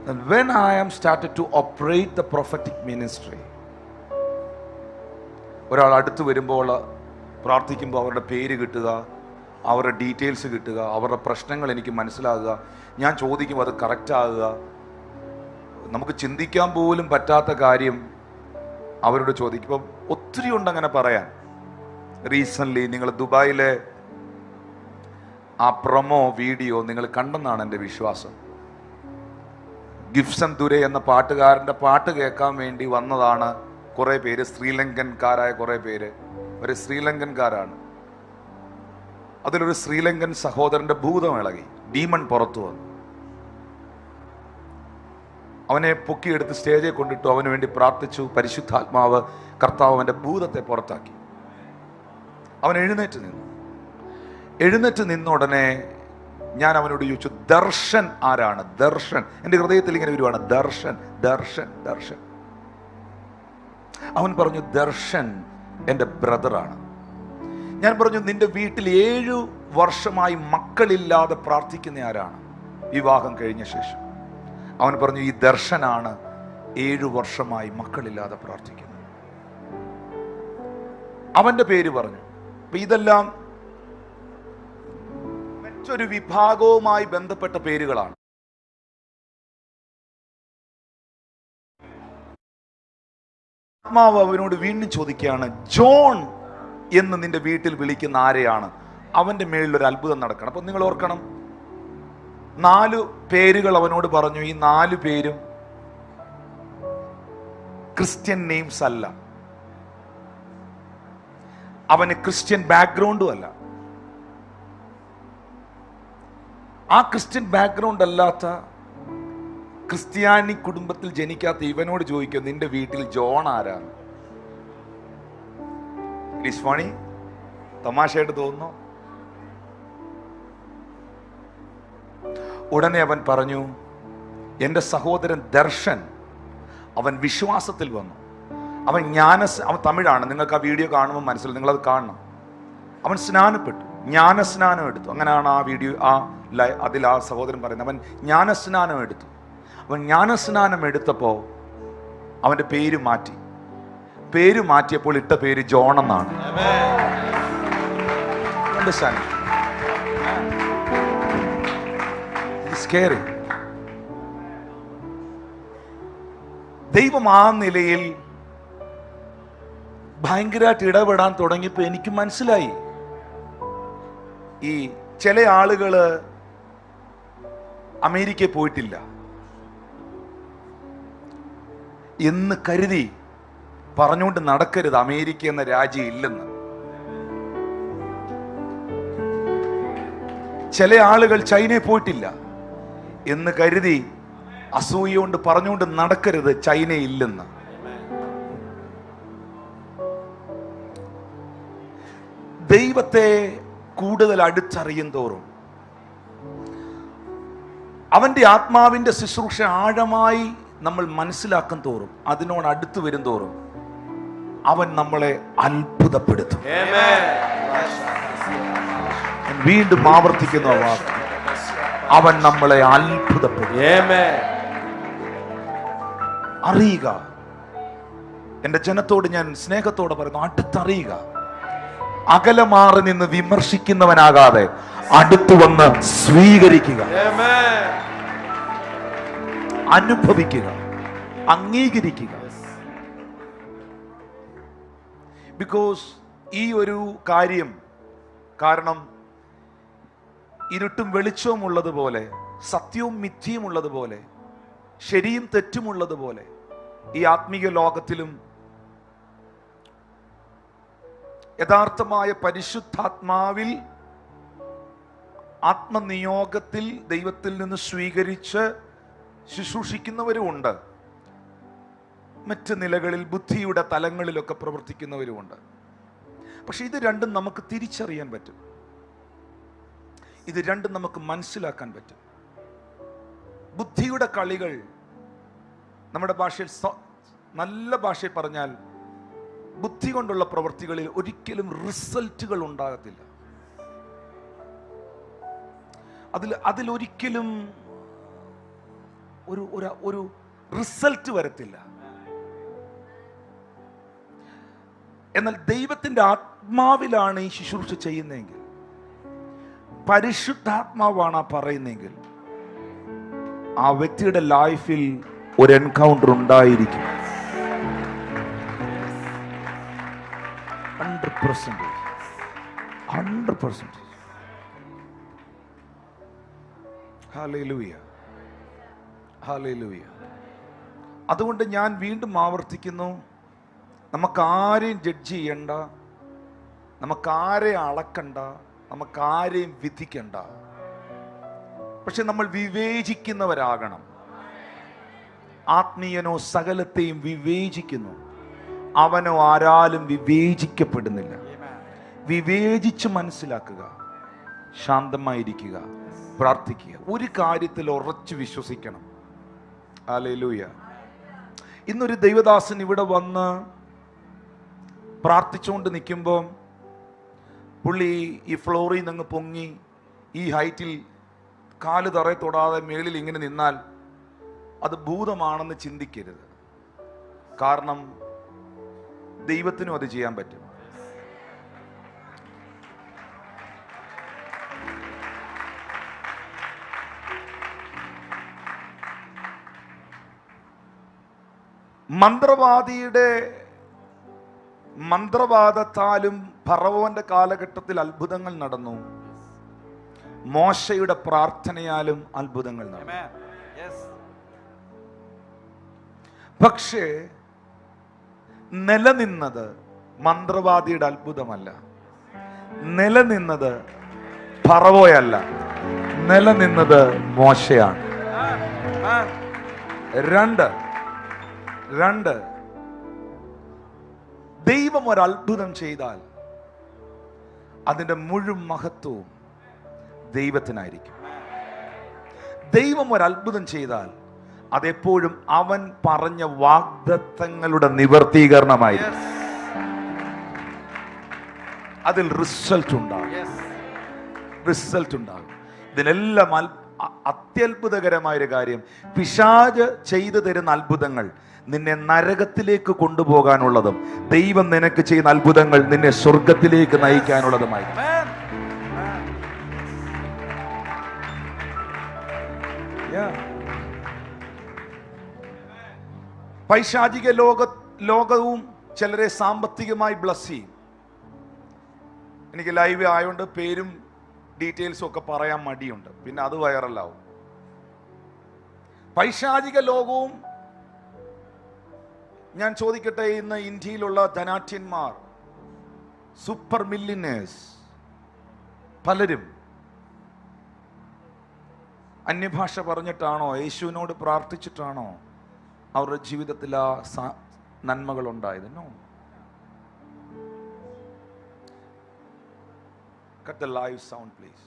And when I am started to operate the prophetic ministry, ഒരാൾ അടുത്ത് വരുമ്പോൾ പ്രാർത്ഥിക്കുമ്പോൾ അവരുടെ പേര് കിട്ടുക, അവരുടെ ഡീറ്റെയിൽസ് കിട്ടുക, അവരുടെ പ്രശ്നങ്ങൾ എനിക്ക് മനസ്സിലാകുക, ഞാൻ ചോദിക്കുമ്പോൾ അത് കറക്റ്റ് ആകുക, നമുക്ക് ചിന്തിക്കാൻ പോലും പറ്റാത്ത കാര്യം അവരോട് ചോദിക്കും. ഇപ്പം ഒത്തിരി ഉണ്ട് അങ്ങനെ പറയാൻ. റീസെൻ്റ്ലി നിങ്ങൾ ദുബായിലെ ആ പ്രൊമോ വീഡിയോ നിങ്ങൾ കണ്ടെന്നാണ് എൻ്റെ വിശ്വാസം. ഗിഫ്സൺ ദുരൈ എന്ന പാട്ടുകാരൻ്റെ പാട്ട് കേൾക്കാൻ വേണ്ടി വന്നതാണ് കുറേ പേര്, ശ്രീലങ്കൻകാരായ കുറേ പേര്. ഒരു ശ്രീലങ്കൻകാരാണ്. അതിലൊരു ശ്രീലങ്കൻ സഹോദരൻ്റെ ഭൂതം ഇളകി, ഡീമൺ പുറത്തു വന്നു. അവനെ പൊക്കിയെടുത്ത് സ്റ്റേജിൽ കൊണ്ടിട്ടു, അവന് വേണ്ടി പ്രാർത്ഥിച്ചു. പരിശുദ്ധാത്മാവ് കർത്താവ് അവൻ്റെ ഭൂതത്തെ പുറത്താക്കി. അവൻ എഴുന്നേറ്റ് നിന്ന ഉടനെ ഞാൻ അവനോട് ചോദിച്ചു, ദർശൻ ആരാണ്? ദർശൻ എൻ്റെ ഹൃദയത്തിൽ ഇങ്ങനെ വരുവാണ്, ദർശൻ ദർശൻ ദർശൻ. അവൻ പറഞ്ഞു, ദർശൻ എൻ്റെ ബ്രദറാണ്. ഞാൻ പറഞ്ഞു, നിന്റെ വീട്ടിൽ 7 വർഷമായി മക്കളില്ലാതെ പ്രാർത്ഥിക്കുന്ന ആരാണ് വിവാഹം കഴിഞ്ഞ ശേഷം? അവൻ പറഞ്ഞു, ഈ ദർശനാണ് 7 വർഷമായി മക്കളില്ലാതെ പ്രാർത്ഥിക്കുന്നത്. അവന്റെ പേര് പറഞ്ഞു. അപ്പൊ ഇതെല്ലാം മറ്റൊരു വിഭാഗവുമായി ബന്ധപ്പെട്ട പേരുകളാണ്. ആത്മാവ് അവനോട് വീണ്ടും ചോദിക്കുകയാണ്, ജോൺ എന്ന് നിന്റെ വീട്ടിൽ വിളിക്കുന്ന ആരെയാണ്? അവന്റെ മേളിൽ ഒരു അത്ഭുതം നടക്കണം. അപ്പൊ നിങ്ങൾ ഓർക്കണം, 4 പേരുകൾ അവനോട് പറഞ്ഞു. ഈ 4 പേരും ക്രിസ്ത്യൻ നെയിംസ് അല്ല. അവന് ക്രിസ്ത്യൻ ബാക്ക്ഗ്രൗണ്ടും അല്ല. ആ ക്രിസ്ത്യൻ ബാക്ക്ഗ്രൗണ്ട് അല്ലാത്ത, ക്രിസ്ത്യാനി കുടുംബത്തിൽ ജനിക്കാത്ത ഇവനോട് ചോദിക്കും, നിന്റെ വീട്ടിൽ ജോൺ ആരാണ്? ഇറ്റ് ഈസ് ഫണി, തമാശയായിട്ട് തോന്നുന്നു. ഉടനെ അവൻ പറഞ്ഞു, എൻ്റെ സഹോദരൻ ദർശൻ, അവൻ വിശ്വാസത്തിൽ വന്നു. അവൻ അവൻ തമിഴാണ്, നിങ്ങൾക്ക് ആ വീഡിയോ കാണുമ്പോൾ മനസ്സിലാവും, നിങ്ങളത് കാണണം. അവൻ സ്നാനപ്പെട്ടു, ജ്ഞാനസ്നാനം എടുത്തു. അങ്ങനെയാണ് ആ വീഡിയോ അതിൽ ആ സഹോദരൻ പറയുന്നത്. അവൻ ജ്ഞാനസ്നാനം എടുത്തു. അവൻ ജ്ഞാനസ്നാനം എടുത്തപ്പോൾ അവൻ്റെ പേര് മാറ്റി. പേര് മാറ്റിയപ്പോൾ ഇട്ട പേര് ജോൺ എന്നാണ്. സ്കേറി. ദൈവം ആ നിലയിൽ ഭയങ്കരമായിട്ട് ഇടപെടാൻ തുടങ്ങിയപ്പോൾ എനിക്ക് മനസ്സിലായി, ഈ ചില ആളുകള് അമേരിക്കയിൽ പോയിട്ടില്ല എന്ന് കരുതി പറഞ്ഞുകൊണ്ട് നടക്കരുത് അമേരിക്ക എന്ന രാജ്യം ഇല്ലെന്ന്. ചില ആളുകൾ ചൈനയിൽ പോയിട്ടില്ല എന്ന് കരുതി അസൂയ കൊണ്ട് പറഞ്ഞുകൊണ്ട് നടക്കരുത് ചൈന ഇല്ലെന്ന്. ദൈവത്തെ കൂടുതൽ അടുത്തറിയും തോറും, അവന്റെ ആത്മാവിന്റെ ശുശ്രൂഷ ആഴമായി നമ്മൾ മനസ്സിലാക്കും തോറും, അതിനോട് അടുത്ത് വരും തോറും അവൻ നമ്മളെ അത്ഭുതപ്പെടുത്തും. വീണ്ടും ആവർത്തിക്കുന്ന വാക്ക്, അവൻ നമ്മളെ അത്ഭുതപ്പെടുത്തും. അറിയുക. എൻ്റെ ജനത്തോട് ഞാൻ സ്നേഹത്തോടെ പറയുന്നു, അടുത്തറിയുക. അകലെ മാറി നിന്ന് വിമർശിക്കുന്നവനാകാതെ അടുത്തു വന്ന് സ്വീകരിക്കുക, അനുഭവിക്കുക, അംഗീകരിക്കുക. ബിക്കോസ് ഈ ഒരു കാര്യം കാരണം ഇരുട്ടും വെളിച്ചവും ഉള്ളതുപോലെ, സത്യവും മിഥ്യയും ഉള്ളതുപോലെ, ശരിയും തെറ്റുമുള്ളതുപോലെ ഈ ആത്മീയ ലോകത്തിലും യഥാർത്ഥമായ പരിശുദ്ധാത്മാവിൽ ആത്മനിയോഗത്തിൽ ദൈവത്തിൽ നിന്ന് സ്വീകരിച്ച് ശുശ്രൂഷിക്കുന്നവരുമുണ്ട്. മറ്റ് നിലകളിൽ ബുദ്ധിയുടെ തലങ്ങളിലൊക്കെ പ്രവർത്തിക്കുന്നവരുമുണ്ട്. പക്ഷെ ഇത് രണ്ടും നമുക്ക് തിരിച്ചറിയാൻ പറ്റും, ഇത് രണ്ടും നമുക്ക് മനസ്സിലാക്കാൻ പറ്റും. ബുദ്ധിയുടെ കളികൾ നമ്മുടെ ഭാഷയിൽ, നല്ല ഭാഷയിൽ പറഞ്ഞാൽ, ബുദ്ധി കൊണ്ടുള്ള പ്രവൃത്തികളിൽ ഒരിക്കലും റിസൾട്ടുകൾ ഉണ്ടാകത്തില്ല. അതിലൊരിക്കലും ഒരു റിസൾട്ട് വരത്തില്ല. എന്നാൽ ദൈവത്തിന്റെ ആത്മാവിലാണ് ഈ ശുശ്രൂഷ ചെയ്യുന്നതെങ്കിൽ, പരിശുദ്ധാത്മാവാണ് പറയുന്നതെങ്കിൽ, ആ വ്യക്തിയുടെ ലൈഫിൽ ഒരു എൻകൗണ്ടർ ഉണ്ടായിരിക്കും. 100%. Hallelujah, hallelujah. അതുകൊണ്ട് ഞാൻ വീണ്ടും ആവർത്തിക്കുന്നു, നമുക്കാരെയും ജഡ്ജ് ചെയ്യണ്ട, നമുക്കാരെയും അളക്കണ്ട, നമുക്കാരെയും വിധിക്കണ്ട. പക്ഷെ നമ്മൾ വിവേചിക്കുന്നവരാകണം. ആത്മീയനോ സകലത്തെയും വിവേചിക്കുന്നു, അവനോ ആരാലും വിവേചിക്കപ്പെടുന്നില്ല. വിവേചിച്ച് മനസ്സിലാക്കുക, ശാന്തമായിരിക്കുക, പ്രാർത്ഥിക്കുക, ഒരു കാര്യത്തിൽ ഉറച്ചു വിശ്വസിക്കണം. ഹല്ലേലൂയ. ഇന്നൊരു ദൈവദാസൻ ഇവിടെ വന്ന് പ്രാർത്ഥിച്ചുകൊണ്ട് നിൽക്കുമ്പോൾ പുള്ളി ഈ ഫ്ലോറിൽ നിന്ന് പൊങ്ങി ഈ ഹൈറ്റിൽ കാല് തറയെ തൊടാതെ മേളിൽ ഇങ്ങനെ നിന്നാൽ അത് ഭൂതമാണെന്ന് ചിന്തിക്കരുത്. കാരണം ദൈവത്തിനും അത് ചെയ്യാൻ പറ്റും. മന്ത്രവാദത്താലും ഫറവോന്റെ കാലഘട്ടത്തിൽ അത്ഭുതങ്ങൾ നടന്നു. മോശയുടെ പ്രാർത്ഥനയാലും അത്ഭുതങ്ങൾ നടന്നു. പക്ഷേ നിലനിന്നത് മന്ത്രവാദിയുടെ അത്ഭുതമല്ല, നിലനിന്നത് ഫറവോയല്ല, നിലനിന്നത് മോശയാണ്. രണ്ട് ദൈവം ഒരു അത്ഭുതം ചെയ്താൽ അതിന്റെ മുഴുവൻ മഹത്വവും ദൈവത്തിനായിരിക്കും. ദൈവം ഒരു അത്ഭുതം ചെയ്താൽ അതെപ്പോഴും അവൻ പറഞ്ഞ വാഗ്ദത്തങ്ങളുടെ നിവർത്തീകരണമായിരിക്കും. അതിൽ റിസൾട്ട് ഉണ്ടാകും. ഇതിനെല്ലാം അത്യത്ഭുതകരമായൊരു കാര്യം, പിശാച് ചെയ്തു തരുന്ന അത്ഭുതങ്ങൾ നിന്നെ നരകത്തിലേക്ക് കൊണ്ടുപോകാനുള്ളതും ദൈവം നിനക്ക് ചെയ്യുന്ന അത്ഭുതങ്ങൾ നിന്നെ സ്വർഗത്തിലേക്ക് നയിക്കാനുള്ളതുമായിരിക്കും. പൈശാചിക ലോകവും ചിലരെ സാമ്പത്തികമായി ബ്ലസ് ചെയ്യും. എനിക്ക് ലൈവ് ആയതുകൊണ്ട് പേരും ഡീറ്റെയിൽസും ഒക്കെ പറയാൻ മടിയുണ്ട്, പിന്നെ അത് വൈറലാവും. പൈശാചിക ലോകവും, ഞാൻ ചോദിക്കട്ടെ, ഇന്ന് ഇന്ത്യയിലുള്ള ധനാഠ്യന്മാർ, സൂപ്പർ മില്യനേഴ്സ് പലരും അന്യഭാഷ പറഞ്ഞിട്ടാണോ, യേശുവിനോട് പ്രാർത്ഥിച്ചിട്ടാണോ അവരുടെ ജീവിതത്തിൽ ആ നന്മകൾ ഉണ്ടായത്? No. Cut the live sound, please.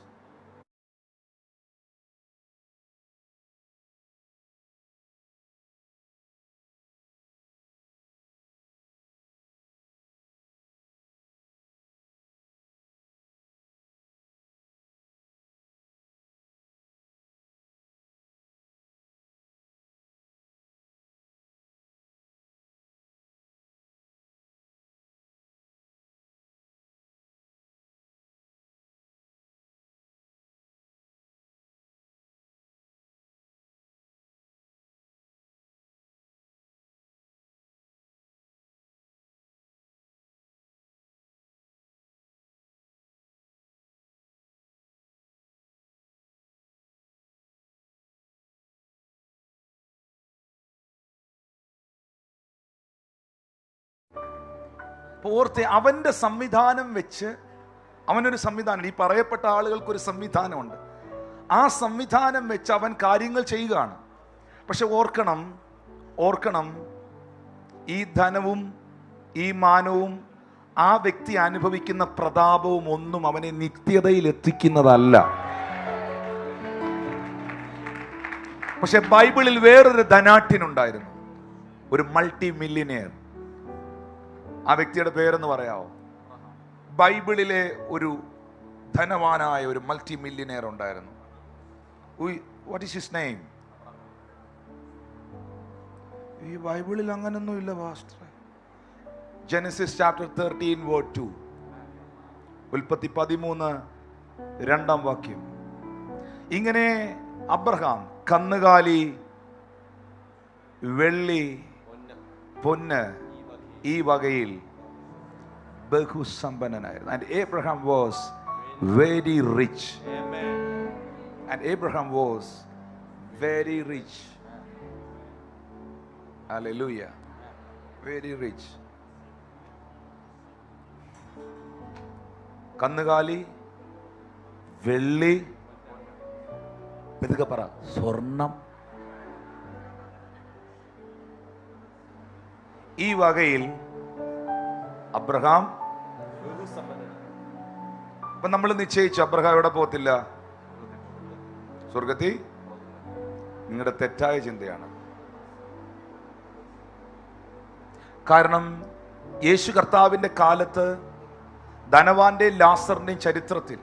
ഓർത്തെ, അവൻ്റെ സംവിധാനം വെച്ച്, അവനൊരു സംവിധാനം, ഈ പറയപ്പെട്ട ആളുകൾക്കൊരു സംവിധാനമുണ്ട്. ആ സംവിധാനം വെച്ച് അവൻ കാര്യങ്ങൾ ചെയ്യുകയാണ്. പക്ഷെ ഓർക്കണം, ഈ ധനവും ഈ മാനവും ആ വ്യക്തി അനുഭവിക്കുന്ന പ്രതാപവും ഒന്നും അവനെ നിത്യതയിൽ എത്തിക്കുന്നതല്ല. പക്ഷെ ബൈബിളിൽ വേറൊരു ധനാഢ്യനുണ്ടായിരുന്നു, ഒരു മൾട്ടി മില്യനെയർ. ആ വ്യക്തിയുടെ പേരെന്ന് പറയാമോ? ബൈബിളിലെ ഒരു ധനവാനായ ഒരു മൾട്ടി മില്യനെയർ ഉണ്ടായിരുന്നു. What is his name? ഈ ബൈബിളിൽ അങ്ങനൊന്നും ഇല്ല പാസ്റ്റർ. ജെനസിസ് ചാപ്റ്റർ 13 വേർഡ് 2, ഉൽപ്പത്തി 13:2 ഇങ്ങനെ അബ്രഹാം കന്നുകാലി, വെള്ളി, പൊന്ന് ഈ വകയിൽ ബഹുസമ്പന്നനായിരുന്നു. And Abraham was very rich. And Abraham was very rich. Hallelujah. Very rich. കന്നുകാലി, വെള്ളി, പെതുക്കെ പറ, സ്വർണം, ഈ വകയിൽ അബ്രഹാം. അപ്പൊ നമ്മൾ നിശ്ചയിച്ചു അബ്രഹാം എവിടെ പോകത്തില്ല? സ്വർഗത്തിൽ. നിങ്ങളുടെ തെറ്റായ ചിന്തയാണ്. കാരണം യേശു കർത്താവിന്റെ കാലത്ത് ധനവാന്റെയും ലാസറിന്റെയും ചരിത്രത്തിൽ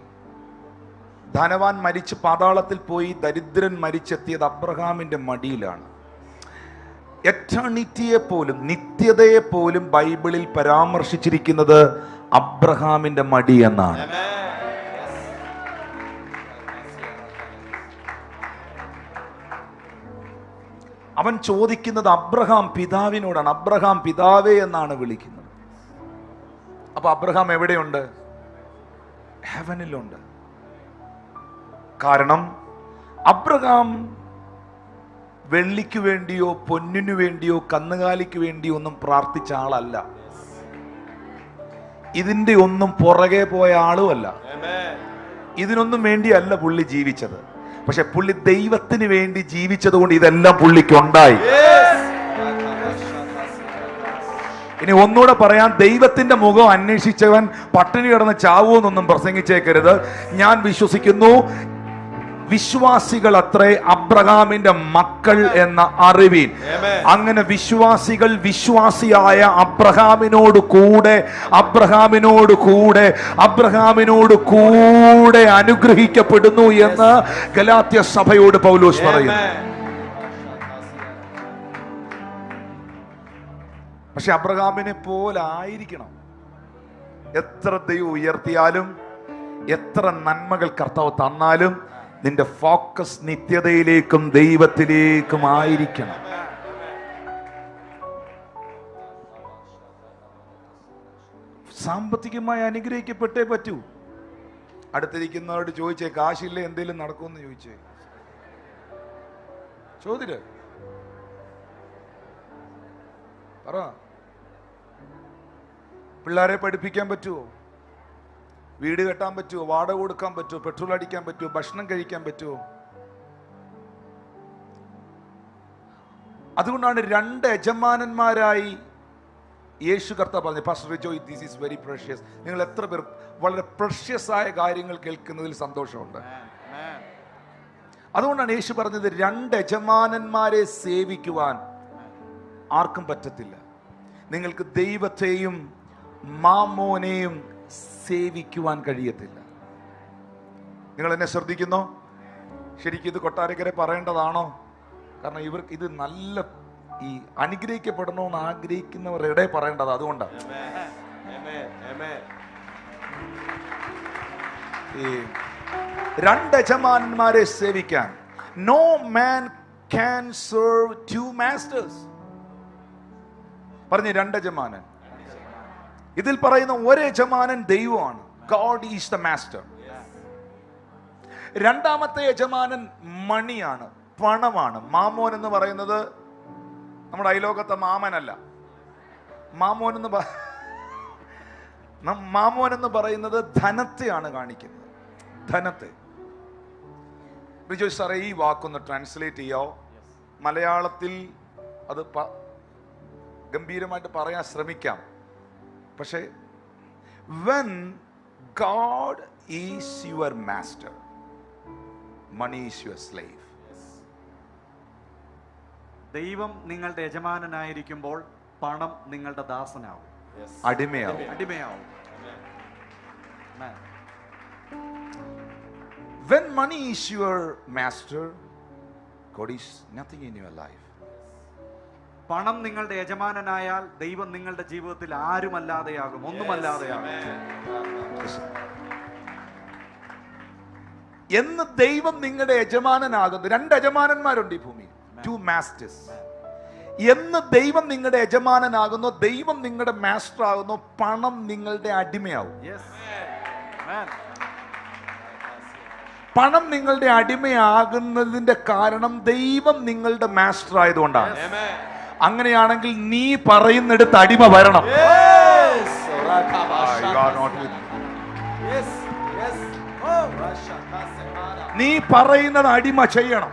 ധനവാൻ മരിച്ച് പാതാളത്തിൽ പോയി, ദരിദ്രൻ മരിച്ചെത്തിയത് അബ്രഹാമിന്റെ മടിയിലാണ്. എറ്റർണിറ്റിയെ പോലും, നിത്യതയെ പോലും ബൈബിളിൽ പരാമർശിച്ചിരിക്കുന്നത് അബ്രഹാമിന്റെ മടി എന്നാണ്. അവൻ ചോദിക്കുന്നത് അബ്രഹാം പിതാവിനോടാണ്. അബ്രഹാം പിതാവേ എന്നാണ് വിളിക്കുന്നത്. അപ്പൊ അബ്രഹാം എവിടെയുണ്ട്? ഹെവനിലുണ്ട്. കാരണം അബ്രഹാം വെള്ളിക്ക് വേണ്ടിയോ പൊന്നിനു വേണ്ടിയോ കന്നുകാലിക്ക് വേണ്ടിയോ ഒന്നും പ്രാർത്ഥിച്ച ആളല്ല. ഇതിന്റെ ഒന്നും പുറകെ പോയ ആളുമല്ല. ഇതിനൊന്നും വേണ്ടിയല്ല പുള്ളി ജീവിച്ചത്. പക്ഷെ പുള്ളി ദൈവത്തിന് വേണ്ടി ജീവിച്ചത് കൊണ്ട് ഇതെല്ലാം പുള്ളിക്ക് ഉണ്ടായി. ഇനി ഒന്നുകൂടെ പറയാം, ദൈവത്തിന്റെ മുഖം അന്വേഷിച്ചവൻ പട്ടിണി കിടന്ന് ചാവൂന്നൊന്നും പ്രസംഗിച്ചേക്കരുത്. ഞാൻ വിശ്വസിക്കുന്നു വിശ്വാസികൾ അത്രേ അബ്രഹാമിന്റെ മക്കൾ എന്ന അറിവീൻ. അങ്ങനെ വിശ്വാസികൾ വിശ്വാസിയായ അബ്രഹാമിനോട് കൂടെ അനുഗ്രഹിക്കപ്പെടുന്നു എന്ന് ഗലാത്യ സഭയോട് പൗലോസ് പറയുന്നു. പക്ഷെ അബ്രഹാമിനെ പോലെ ആയിരിക്കണം. എത്ര ദൈവം ഉയർത്തിയാലും, എത്ര നന്മകൾ കർത്താവ് തന്നാലും, നിന്റെ ഫോക്കസ് നിത്യതയിലേക്കും ദൈവത്തിലേക്കും ആയിരിക്കണം. സാമ്പത്തികമായി അനുഗ്രഹിക്കപ്പെട്ടേ പറ്റൂ. അടുത്തിരിക്കുന്നവരോട് ചോദിച്ചേ, കാശില്ലേ എന്തേലും നടക്കുമെന്ന് ചോദിച്ചേ. ചോദിര്, പറ. പിള്ളേരെ പഠിപ്പിക്കാൻ പറ്റുമോ? വീട് കെട്ടാൻ പറ്റുമോ? വാടക കൊടുക്കാൻ പറ്റുമോ? പെട്രോൾ അടിക്കാൻ പറ്റുമോ? ഭക്ഷണം കഴിക്കാൻ പറ്റുമോ? അതുകൊണ്ടാണ് രണ്ട് യജമാനന്മാരായി യേശു കർത്താവ് പറഞ്ഞു, pastor Rijoy, this is very precious. നിങ്ങൾ എത്ര പേർ വളരെ പ്രഷ്യസ് ആയ കാര്യങ്ങൾ കേൾക്കുന്നതിൽ സന്തോഷമുണ്ട്. അതുകൊണ്ടാണ് യേശു പറഞ്ഞത്, രണ്ട് യജമാനന്മാരെ സേവിക്കുവാൻ ആർക്കും പറ്റത്തില്ല. നിങ്ങൾക്ക് ദൈവത്തെയും മാമോനെയും സേവിക്കുവാൻ കഴിയത്തില്ല. നിങ്ങൾ എന്നെ ശ്രദ്ധിക്കുന്നോ? ശരിക്കും ഇത് കൊട്ടാരക്കരെ പറയേണ്ടതാണോ? കാരണം ഇവർക്ക് ഇത് നല്ല ഈ അനുഗ്രഹിക്കപ്പെടണമെന്ന് ആഗ്രഹിക്കുന്നവരുടെ പറയേണ്ടത്. അതുകൊണ്ടാണ് ഈ രണ്ട് യജമാനന്മാരെ സേവിക്കാൻ. No man can serve two masters. പറഞ്ഞു, രണ്ട് യജമാനൻ. ഇതിൽ പറയുന്ന ഒരു യജമാനൻ ദൈവമാണ്. God is the master. രണ്ടാമത്തെ യജമാനൻ മണിയാണ്, പണമാണ്. മാമോൻ എന്ന് പറയുന്നത് നമ്മുടെ അയലോകത്തെ മാമനല്ല. മാമോൻ എന്ന് മാമോൻ എന്ന് പറയുന്നത് ധനത്തെയാണ് കാണിക്കുന്നത്, ധനത്തെ. റിജോയ് സാറേ, ഈ വാക്കൊന്ന് ട്രാൻസ്ലേറ്റ് ചെയ്യാവോ? മലയാളത്തിൽ അത് ഗംഭീരമായിട്ട് പറയാൻ ശ്രമിക്കാം. പക്ഷേ when God is your master, money is your slave. ദൈവം നിങ്ങളുടെ യജമാനനായിരിക്കുമ്പോൾ പണം നിങ്ങളുടെ ദാസനാവും, അടിമയാവും. അടിമയാവും. Amen. When money is your master, God is nothing in your life. പണം നിങ്ങളുടെ യജമാനനായാൽ ദൈവം നിങ്ങളുടെ ജീവിതത്തിൽ ആരുമല്ലാതെയാകും, ഒന്നുമല്ലാതെയാകും. എന്ന് ദൈവം നിങ്ങളുടെ യജമാനനാകുന്നു. രണ്ട് യജമാനന്മാരുണ്ട് ഈ ഭൂമിയിൽ, ടു മാസ്റ്റേഴ്സ്. എന്ന് ദൈവം നിങ്ങളുടെ യജമാനനാകുന്നു, ദൈവം നിങ്ങളുടെ മാസ്റ്റർ ആകുന്നു, പണം നിങ്ങളുടെ അടിമയാവും. പണം നിങ്ങളുടെ അടിമയാകുന്നതിന്റെ കാരണം ദൈവം നിങ്ങളുടെ മാസ്റ്റർ ആയതുകൊണ്ടാണ്. അങ്ങനെയാണെങ്കിൽ നീ പറയുന്നിടത്ത് അടിമ വരണം. നീ പറയുന്നത് അടിമ ചെയ്യണം.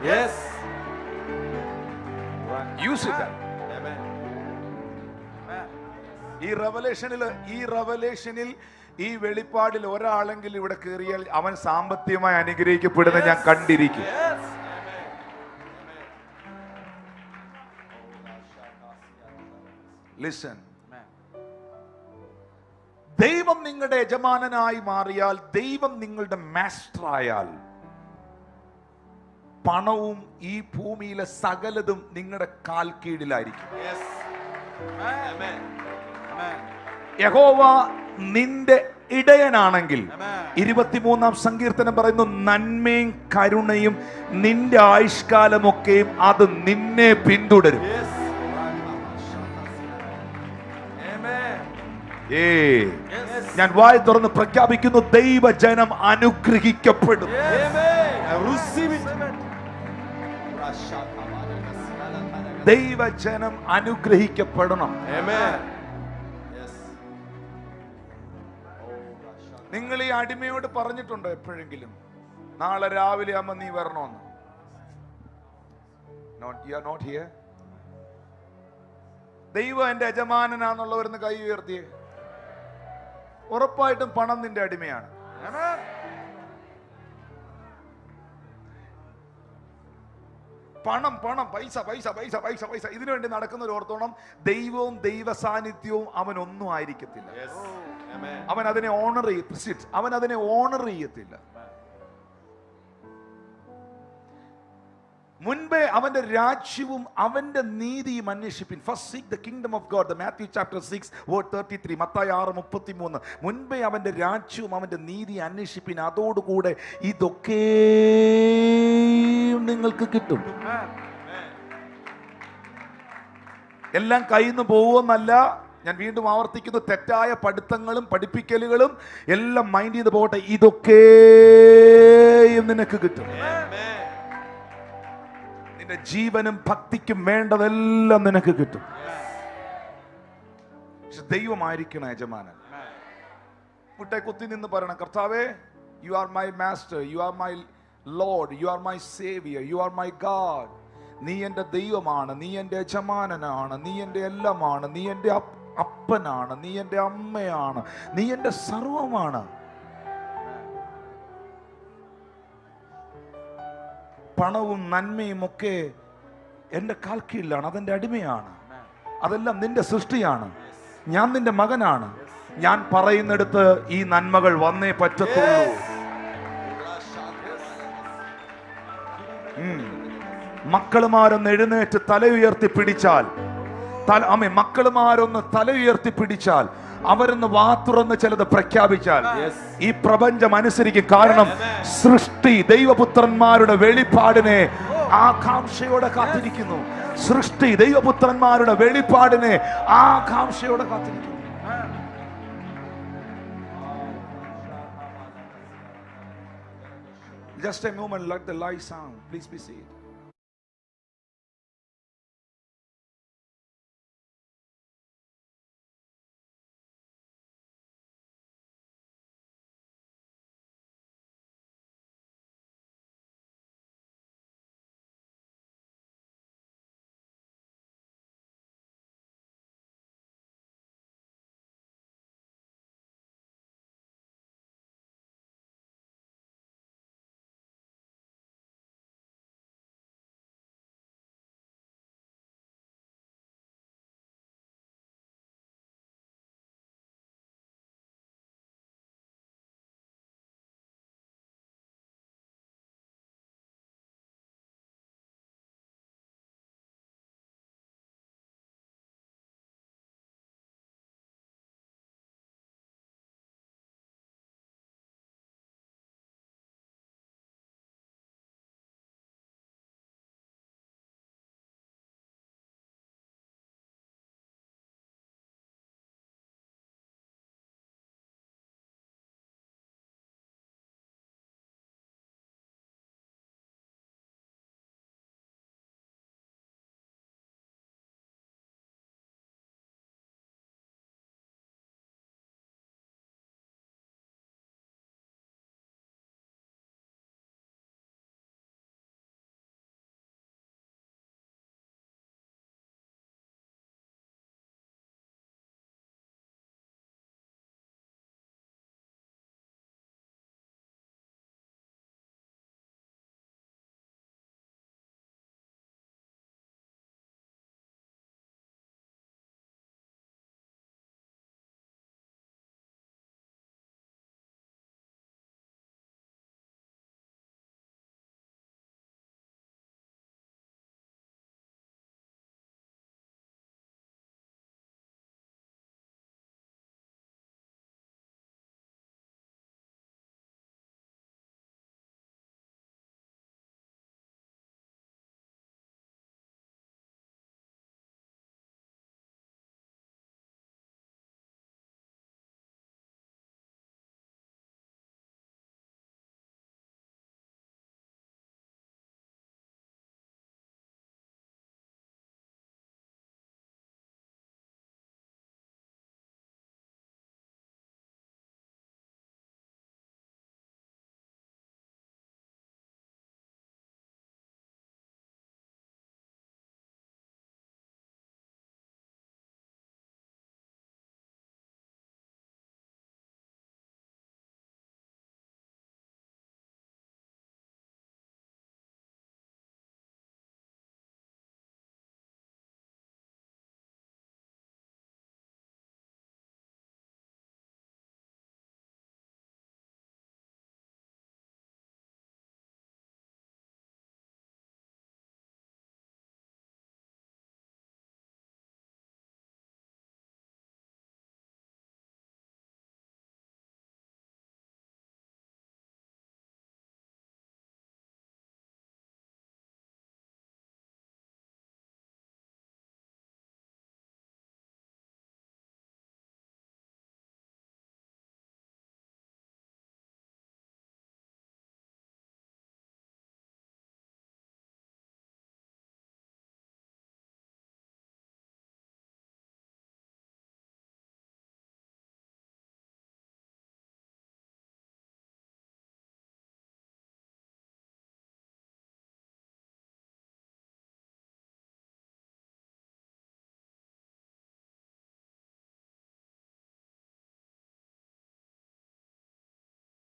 Use it. ഈ റെവലേഷനിൽ ഈ വെളിപ്പാടിൽ ഒരാളെങ്കിലും ഇവിടെ കയറിയാൽ അവൻ സാമ്പത്തികമായി അനുഗ്രഹിക്കപ്പെടുന്നത് ഞാൻ കണ്ടിരിക്കും. ലിസൺ, ദൈവം നിങ്ങളുടെ യജമാനനായി മാറിയാൽ, ദൈവം നിങ്ങളുടെ മാസ്റ്റർ ആയാൽ, പണവും ഈ ഭൂമിയിലെ സകലതും നിങ്ങളുടെ കാൽ കീഴിലായിരിക്കും. യഹോവ നിന്റെ ഇടയനാണെങ്കിൽ, 23-ാം സങ്കീർത്തനം പറയുന്നു, നന്മയും കരുണയും നിന്റെ ആയുഷ്കാലമൊക്കെയും അത് നിന്നെ പിന്തുടരും. ഞാൻ വായ തുറന്ന് പ്രഖ്യാപിക്കുന്നു, ദൈവജനം അനുഗ്രഹിക്കപ്പെടും. ദൈവജനം അനുഗ്രഹിക്കപ്പെടണം. നിങ്ങൾ ഈ അടിമയോട് പറഞ്ഞിട്ടുണ്ടോ എപ്പോഴെങ്കിലും, നാളെ രാവിലെ ആകുമ്പോ നീ വരണോന്ന്? You are not here. ദൈവം എന്റെ യജമാനനാന്നുള്ളവരെന്ന് കൈ ഉയർത്തിയേ. ഉറപ്പായിട്ടും പണം നിന്റെ അടിമയാണ്. പണം പണം പൈസ പൈസ പൈസ പൈസ പൈസ ഇതിനു വേണ്ടി നടക്കുന്നവർ ഓർത്തോണം, ദൈവവും ദൈവ സാന്നിധ്യവും അവൻ ഒന്നും ആയിരിക്കത്തില്ല. അവൻ അതിനെ ഓണർ അവൻ അതിനെ ഓണർ ചെയ്യത്തില്ല. മുൻപേ അവന്റെ രാജ്യവും അവന്റെ നീതിയും അന്വേഷിപ്പിൻ. First seek the kingdom of God, the Matthew chapter 6 word 33, Mathai 6:33. മുൻപേ അവന്റെ രാജ്യവും അവന്റെ നീതി അന്വേഷിപ്പിൻ, അതോടുകൂടെ ഇതൊക്കെയും നിങ്ങൾക്ക് കിട്ടും. എല്ലാം കയ്യിൽ നിന്ന് പോകുമെന്നല്ല, ഞാൻ വീണ്ടും ആവർത്തിക്കുന്നു, തെറ്റായ പഠിത്തങ്ങളും പഠിപ്പിക്കലുകളും എല്ലാം മൈൻഡ് ചെയ്ത് പോകട്ടെ, ഇതൊക്കെയും നിനക്ക് കിട്ടും. നിന്റെ ജീവനും ഭക്തിക്കും വേണ്ടതെല്ലാം നിനക്ക് കിട്ടും. പക്ഷെ ദൈവമായിരിക്കണം യജമാനൻ. മുട്ടെ കുത്തി നിന്ന് പറയണം, കർത്താവേ, you are my master, you are my Lord, you are my Xavier, you are my God. നീ എൻ്റെ ദൈവമാണ്, നീ എൻ്റെ യജമാനനാണ്, നീ എൻ്റെ എല്ലാമാണ്, നീ എൻ്റെ അപ്പനാണ്, നീ എൻ്റെ അമ്മയാണ്, നീ എൻ്റെ സർവമാണ്. പണവും നന്മയും ഒക്കെ എൻ്റെ കാൽക്കീഴിലാണ്, അതെൻ്റെ അടിമയാണ്. അതെല്ലാം നിന്റെ സൃഷ്ടിയാണ്. ഞാൻ നിന്റെ മകനാണ്. ഞാൻ പറയുന്നിടത്ത് ഈ നന്മകൾ വന്നേ പറ്റത്തുള്ളൂ. മക്കളുമാരൊന്ന് എഴുന്നേറ്റ് തല ഉയർത്തി പിടിച്ചാൽ, മക്കളുമാരൊന്ന് തല ഉയർത്തി പിടിച്ചാൽ, അവരൊന്ന് വാത്തുറന്ന് ചിലത് പ്രഖ്യാപിച്ചാൽ ഈ പ്രപഞ്ചം അനുസരിക്കും. കാരണം സൃഷ്ടി ദൈവപുത്രന്മാരുടെ വെളിപ്പാടിനെ ആകാംക്ഷയോടെ കാത്തിരിക്കുന്നു. സൃഷ്ടി ദൈവപുത്രന്മാരുടെ വെളിപ്പാടിനെ ആകാംക്ഷയോടെ കാത്തിരിക്കുന്നു. Just a moment, let the light sound. Please be seated.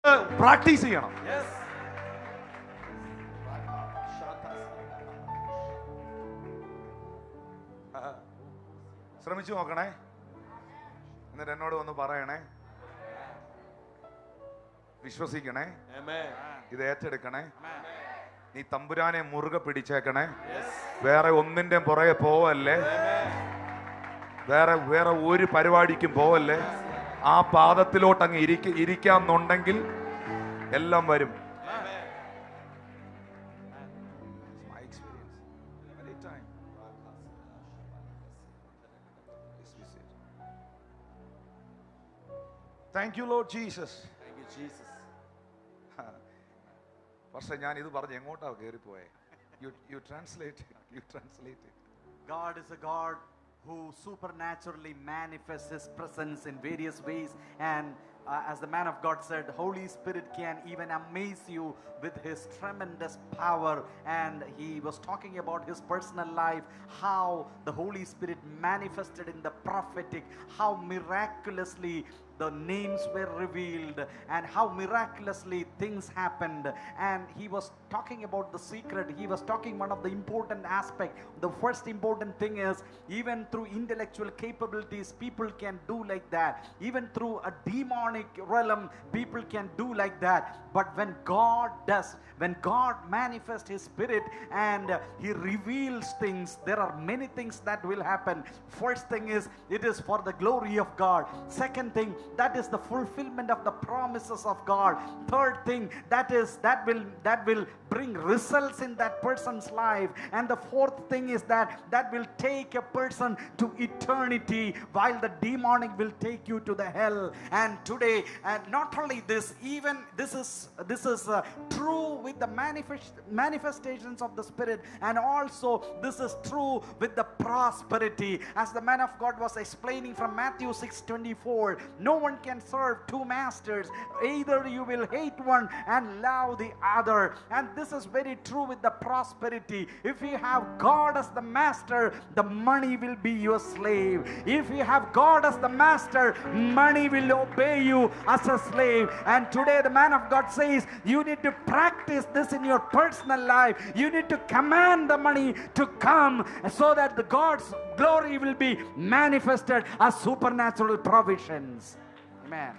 Practice ചെയ്യണം. ശ്രമിച്ചു നോക്കണേ. എന്നിട്ട് എന്നോട് വന്ന് പറയണേ. വിശ്വസിക്കണേ. ഇത് ഏറ്റെടുക്കണേ. നീ തമ്പുരാനെ മുറുകെ പിടിച്ചേക്കണേ. വേറെ ഒന്നിന്റെ പുറകെ പോവല്ലേ. വേറെ ഒരു പരിപാടിക്കും പോവല്ലേ. ആ പാദത്തിലോട്ട് അങ്ങ് ഇരിക്കാന്നുണ്ടെങ്കിൽ എല്ലാം വരും. Thank you, Lord Jesus. Thank you, Jesus. പക്ഷെ ഞാൻ ഇത് പറഞ്ഞ് എങ്ങോട്ടാ കയറിപ്പോയെ? You translate. God is a God who supernaturally manifests His presence in various ways, and as the man of God said, Holy Spirit can even amaze you with His tremendous power. And he was talking about his personal life, how the Holy Spirit manifested in the prophetic, how miraculously the names were revealed, and how miraculously things happened. And he was talking about the secret. He was talking one of the important aspect. The first important thing is, even through intellectual capabilities, people can do like that. Even through a demonic realm, people can do like that. But when God manifests His Spirit and He reveals things, there are many things that will happen. First thing is, it is for the glory of God. Second thing, that is the fulfillment of the promises of God. Third thing, that will bring results in that person's life. And the fourth thing is that will take a person to eternity, while the demonic will take you to the hell. And today, and not only this, even this is true with the manifestations of the Spirit, and also this is true with the prosperity. As the man of God was explaining from Matthew 6:24, no one can serve two masters. Either you will hate one and love the other. And this is very true with the prosperity. If you have God as the master, the money will be your slave. If you have God as the master, money will obey you as a slave. And today the man of God says, you need to practice this in your personal life. You need to command the money to come, so that the God's glory will be manifested as supernatural provisions. Amen.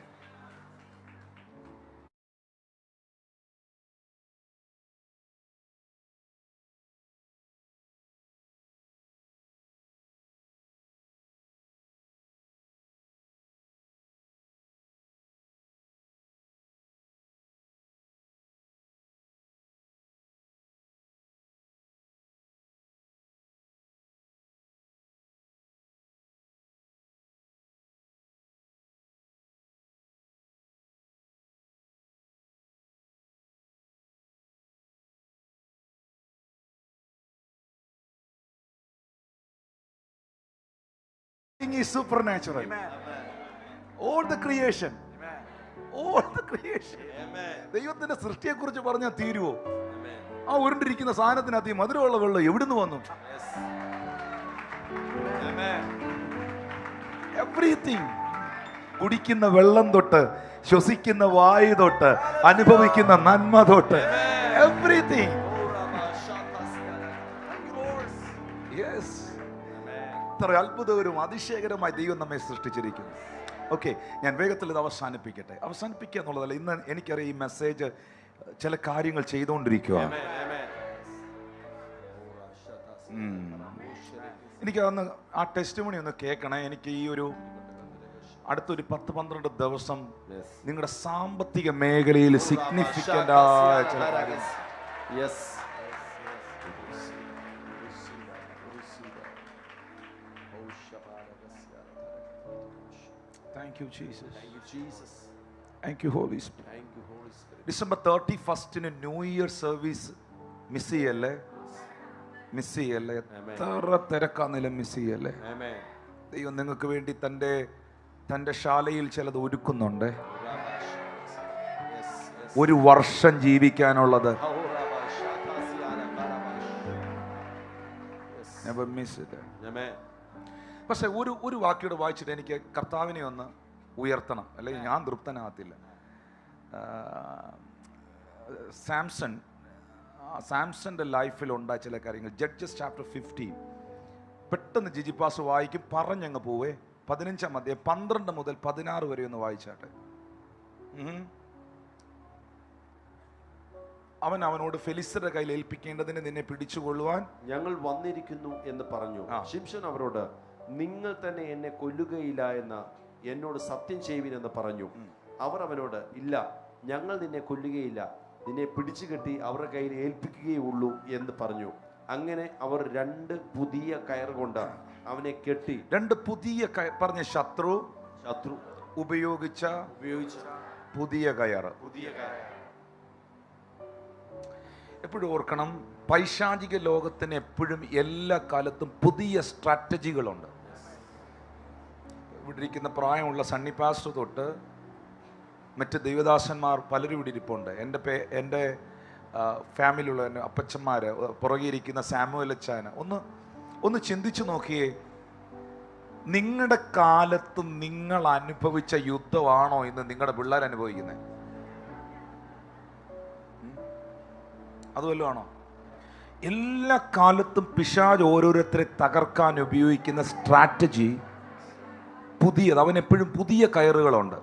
Is supernatural. All the creation. ദൈവത്തിന്റെ സൃഷ്ടിയെ കുറിച്ച് പറഞ്ഞാൽ തീരുവോ? ആ ഉരുണ്ടിരിക്കുന്ന സാധനത്തിനകത്ത് ഈ മധുരമുള്ള വെള്ളം എവിടുന്ന് വന്നു? എവറിത്തിങ്. കുടിക്കുന്ന വെള്ളം തൊട്ട്, ശ്വസിക്കുന്ന വായു തൊട്ട്, അനുഭവിക്കുന്ന നന്മ തൊട്ട്, എവറിത്തിങ്. യെസ്. ഇത്ര അത്ഭുതകരവും അതിശയകരമായി ദൈവം നമ്മെ സൃഷ്ടിച്ചിരിക്കുന്നു. ഓക്കെ, ഞാൻ വേഗത്തിൽ ഇത് അവസാനിപ്പിക്കുക എന്നുള്ളതല്ല. ഇന്ന് എനിക്കറിയാം ഈ മെസ്സേജ് ചില കാര്യങ്ങൾ ചെയ്തുകൊണ്ടിരിക്കുക. എനിക്ക് അന്ന് ആ ടെസ്റ്റ് മണി ഒന്ന് കേൾക്കണേ. എനിക്ക് ഈ ഒരു അടുത്തൊരു 10-12 ദിവസം നിങ്ങളുടെ സാമ്പത്തിക മേഖലയിൽ സിഗ്നിഫിക്കൻ്റ് ആയ ചില കാര്യങ്ങൾ. Thank you, Jesus. Thank you, Jesus. Thank you, Holy Spirit. Thank you, Holy Spirit. December 31st new year service miss ചെയ്യല്ലേ? എത്ര തിരക്കാന്നില്ല മിസ് ചെയ്യല്ലേ? ദൈവം നിങ്ങൾക്ക് വേണ്ടി തൻ്റെ ശാലയിൽ ചിലത് ഒരുക്കുന്നുണ്ട്. ഒരു വർഷം ജീവിക്കാനുള്ളത്. Never miss it. പക്ഷെ ഒരു വാക്യോട് വായിച്ചിട്ട് എനിക്ക് കർത്താവിനെ ഒന്ന് ഉയർത്തണം, അല്ലെങ്കിൽ ഞാൻ തൃപ്തനാകത്തില്ല. സാംസന്റെ ലൈഫിൽ ഉണ്ടായ ചില കാര്യങ്ങൾ. ജഡ്ജസ് ചാപ്റ്റർ 15 പെട്ടെന്ന് ജിജിപ്പാസ് വായിക്കും, പറഞ്ഞങ്ങ് പോവേ. 15-ാം അധ്യായം 12 മുതൽ 16 വരെ ഒന്ന് വായിച്ചാട്ടെ. അവനോട് ഫെലിസ്തരുടെ കയ്യിൽ ഏൽപ്പിക്കേണ്ടതിന് നിന്നെ പിടിച്ചുകൊള്ളുവാൻ ഞങ്ങൾ വന്നിരിക്കുന്നു എന്ന് പറഞ്ഞു. ശിംശോൻ അവരോട്, നിങ്ങൾ തന്നെ എന്നെ കൊല്ലുകയില്ല എന്ന് എന്നോട് സത്യം ചെയ്യുവിനെന്ന് പറഞ്ഞു. അവർ അവനോട്, ഇല്ല, ഞങ്ങൾ നിന്നെ കൊല്ലുകയില്ല, നിന്നെ പിടിച്ചു കെട്ടി അവരുടെ കയ്യിൽ ഏൽപ്പിക്കുകയുള്ളൂ എന്ന് പറഞ്ഞു. അങ്ങനെ അവർ 2 പുതിയ കയർ കൊണ്ട് അവനെ കെട്ടി. 2 പുതിയ പറഞ്ഞ ശത്രു ഉപയോഗിച്ച പുതിയ കയർ. എപ്പോഴും ഓർക്കണം, പൈശാചിക ലോകത്തിന് എപ്പോഴും എല്ലാ കാലത്തും പുതിയ സ്ട്രാറ്റജികളുണ്ട്. ഇവിടെ ഇരിക്കുന്ന പ്രായമുള്ള സണ്ണി പാസ്റ്റർ തൊട്ട് മറ്റ് ദൈവദാസന്മാർ പലരും ഇവിടെ ഇരിപ്പുണ്ട്. എൻ്റെ ഫാമിലിയുള്ള എൻ്റെ അപ്പച്ചന്മാർ, പുറകെ ഇരിക്കുന്ന സാമുവൽ അച്ചാന്. ഒന്ന് ചിന്തിച്ചു നോക്കിയേ, നിങ്ങളുടെ കാലത്ത് നിങ്ങൾ അനുഭവിച്ച യുദ്ധമാണോ ഇന്ന് നിങ്ങളുടെ പിള്ളേർ അനുഭവിക്കുന്നത്? അതുവല്ലോ ആണോ? എല്ലാ കാലത്തും പിശാച് ഓരോരുത്തരെ തകർക്കാൻ ഉപയോഗിക്കുന്ന സ്ട്രാറ്റജി പുതിയത്. അവനെപ്പോഴും പുതിയ കയറുകളുണ്ട്.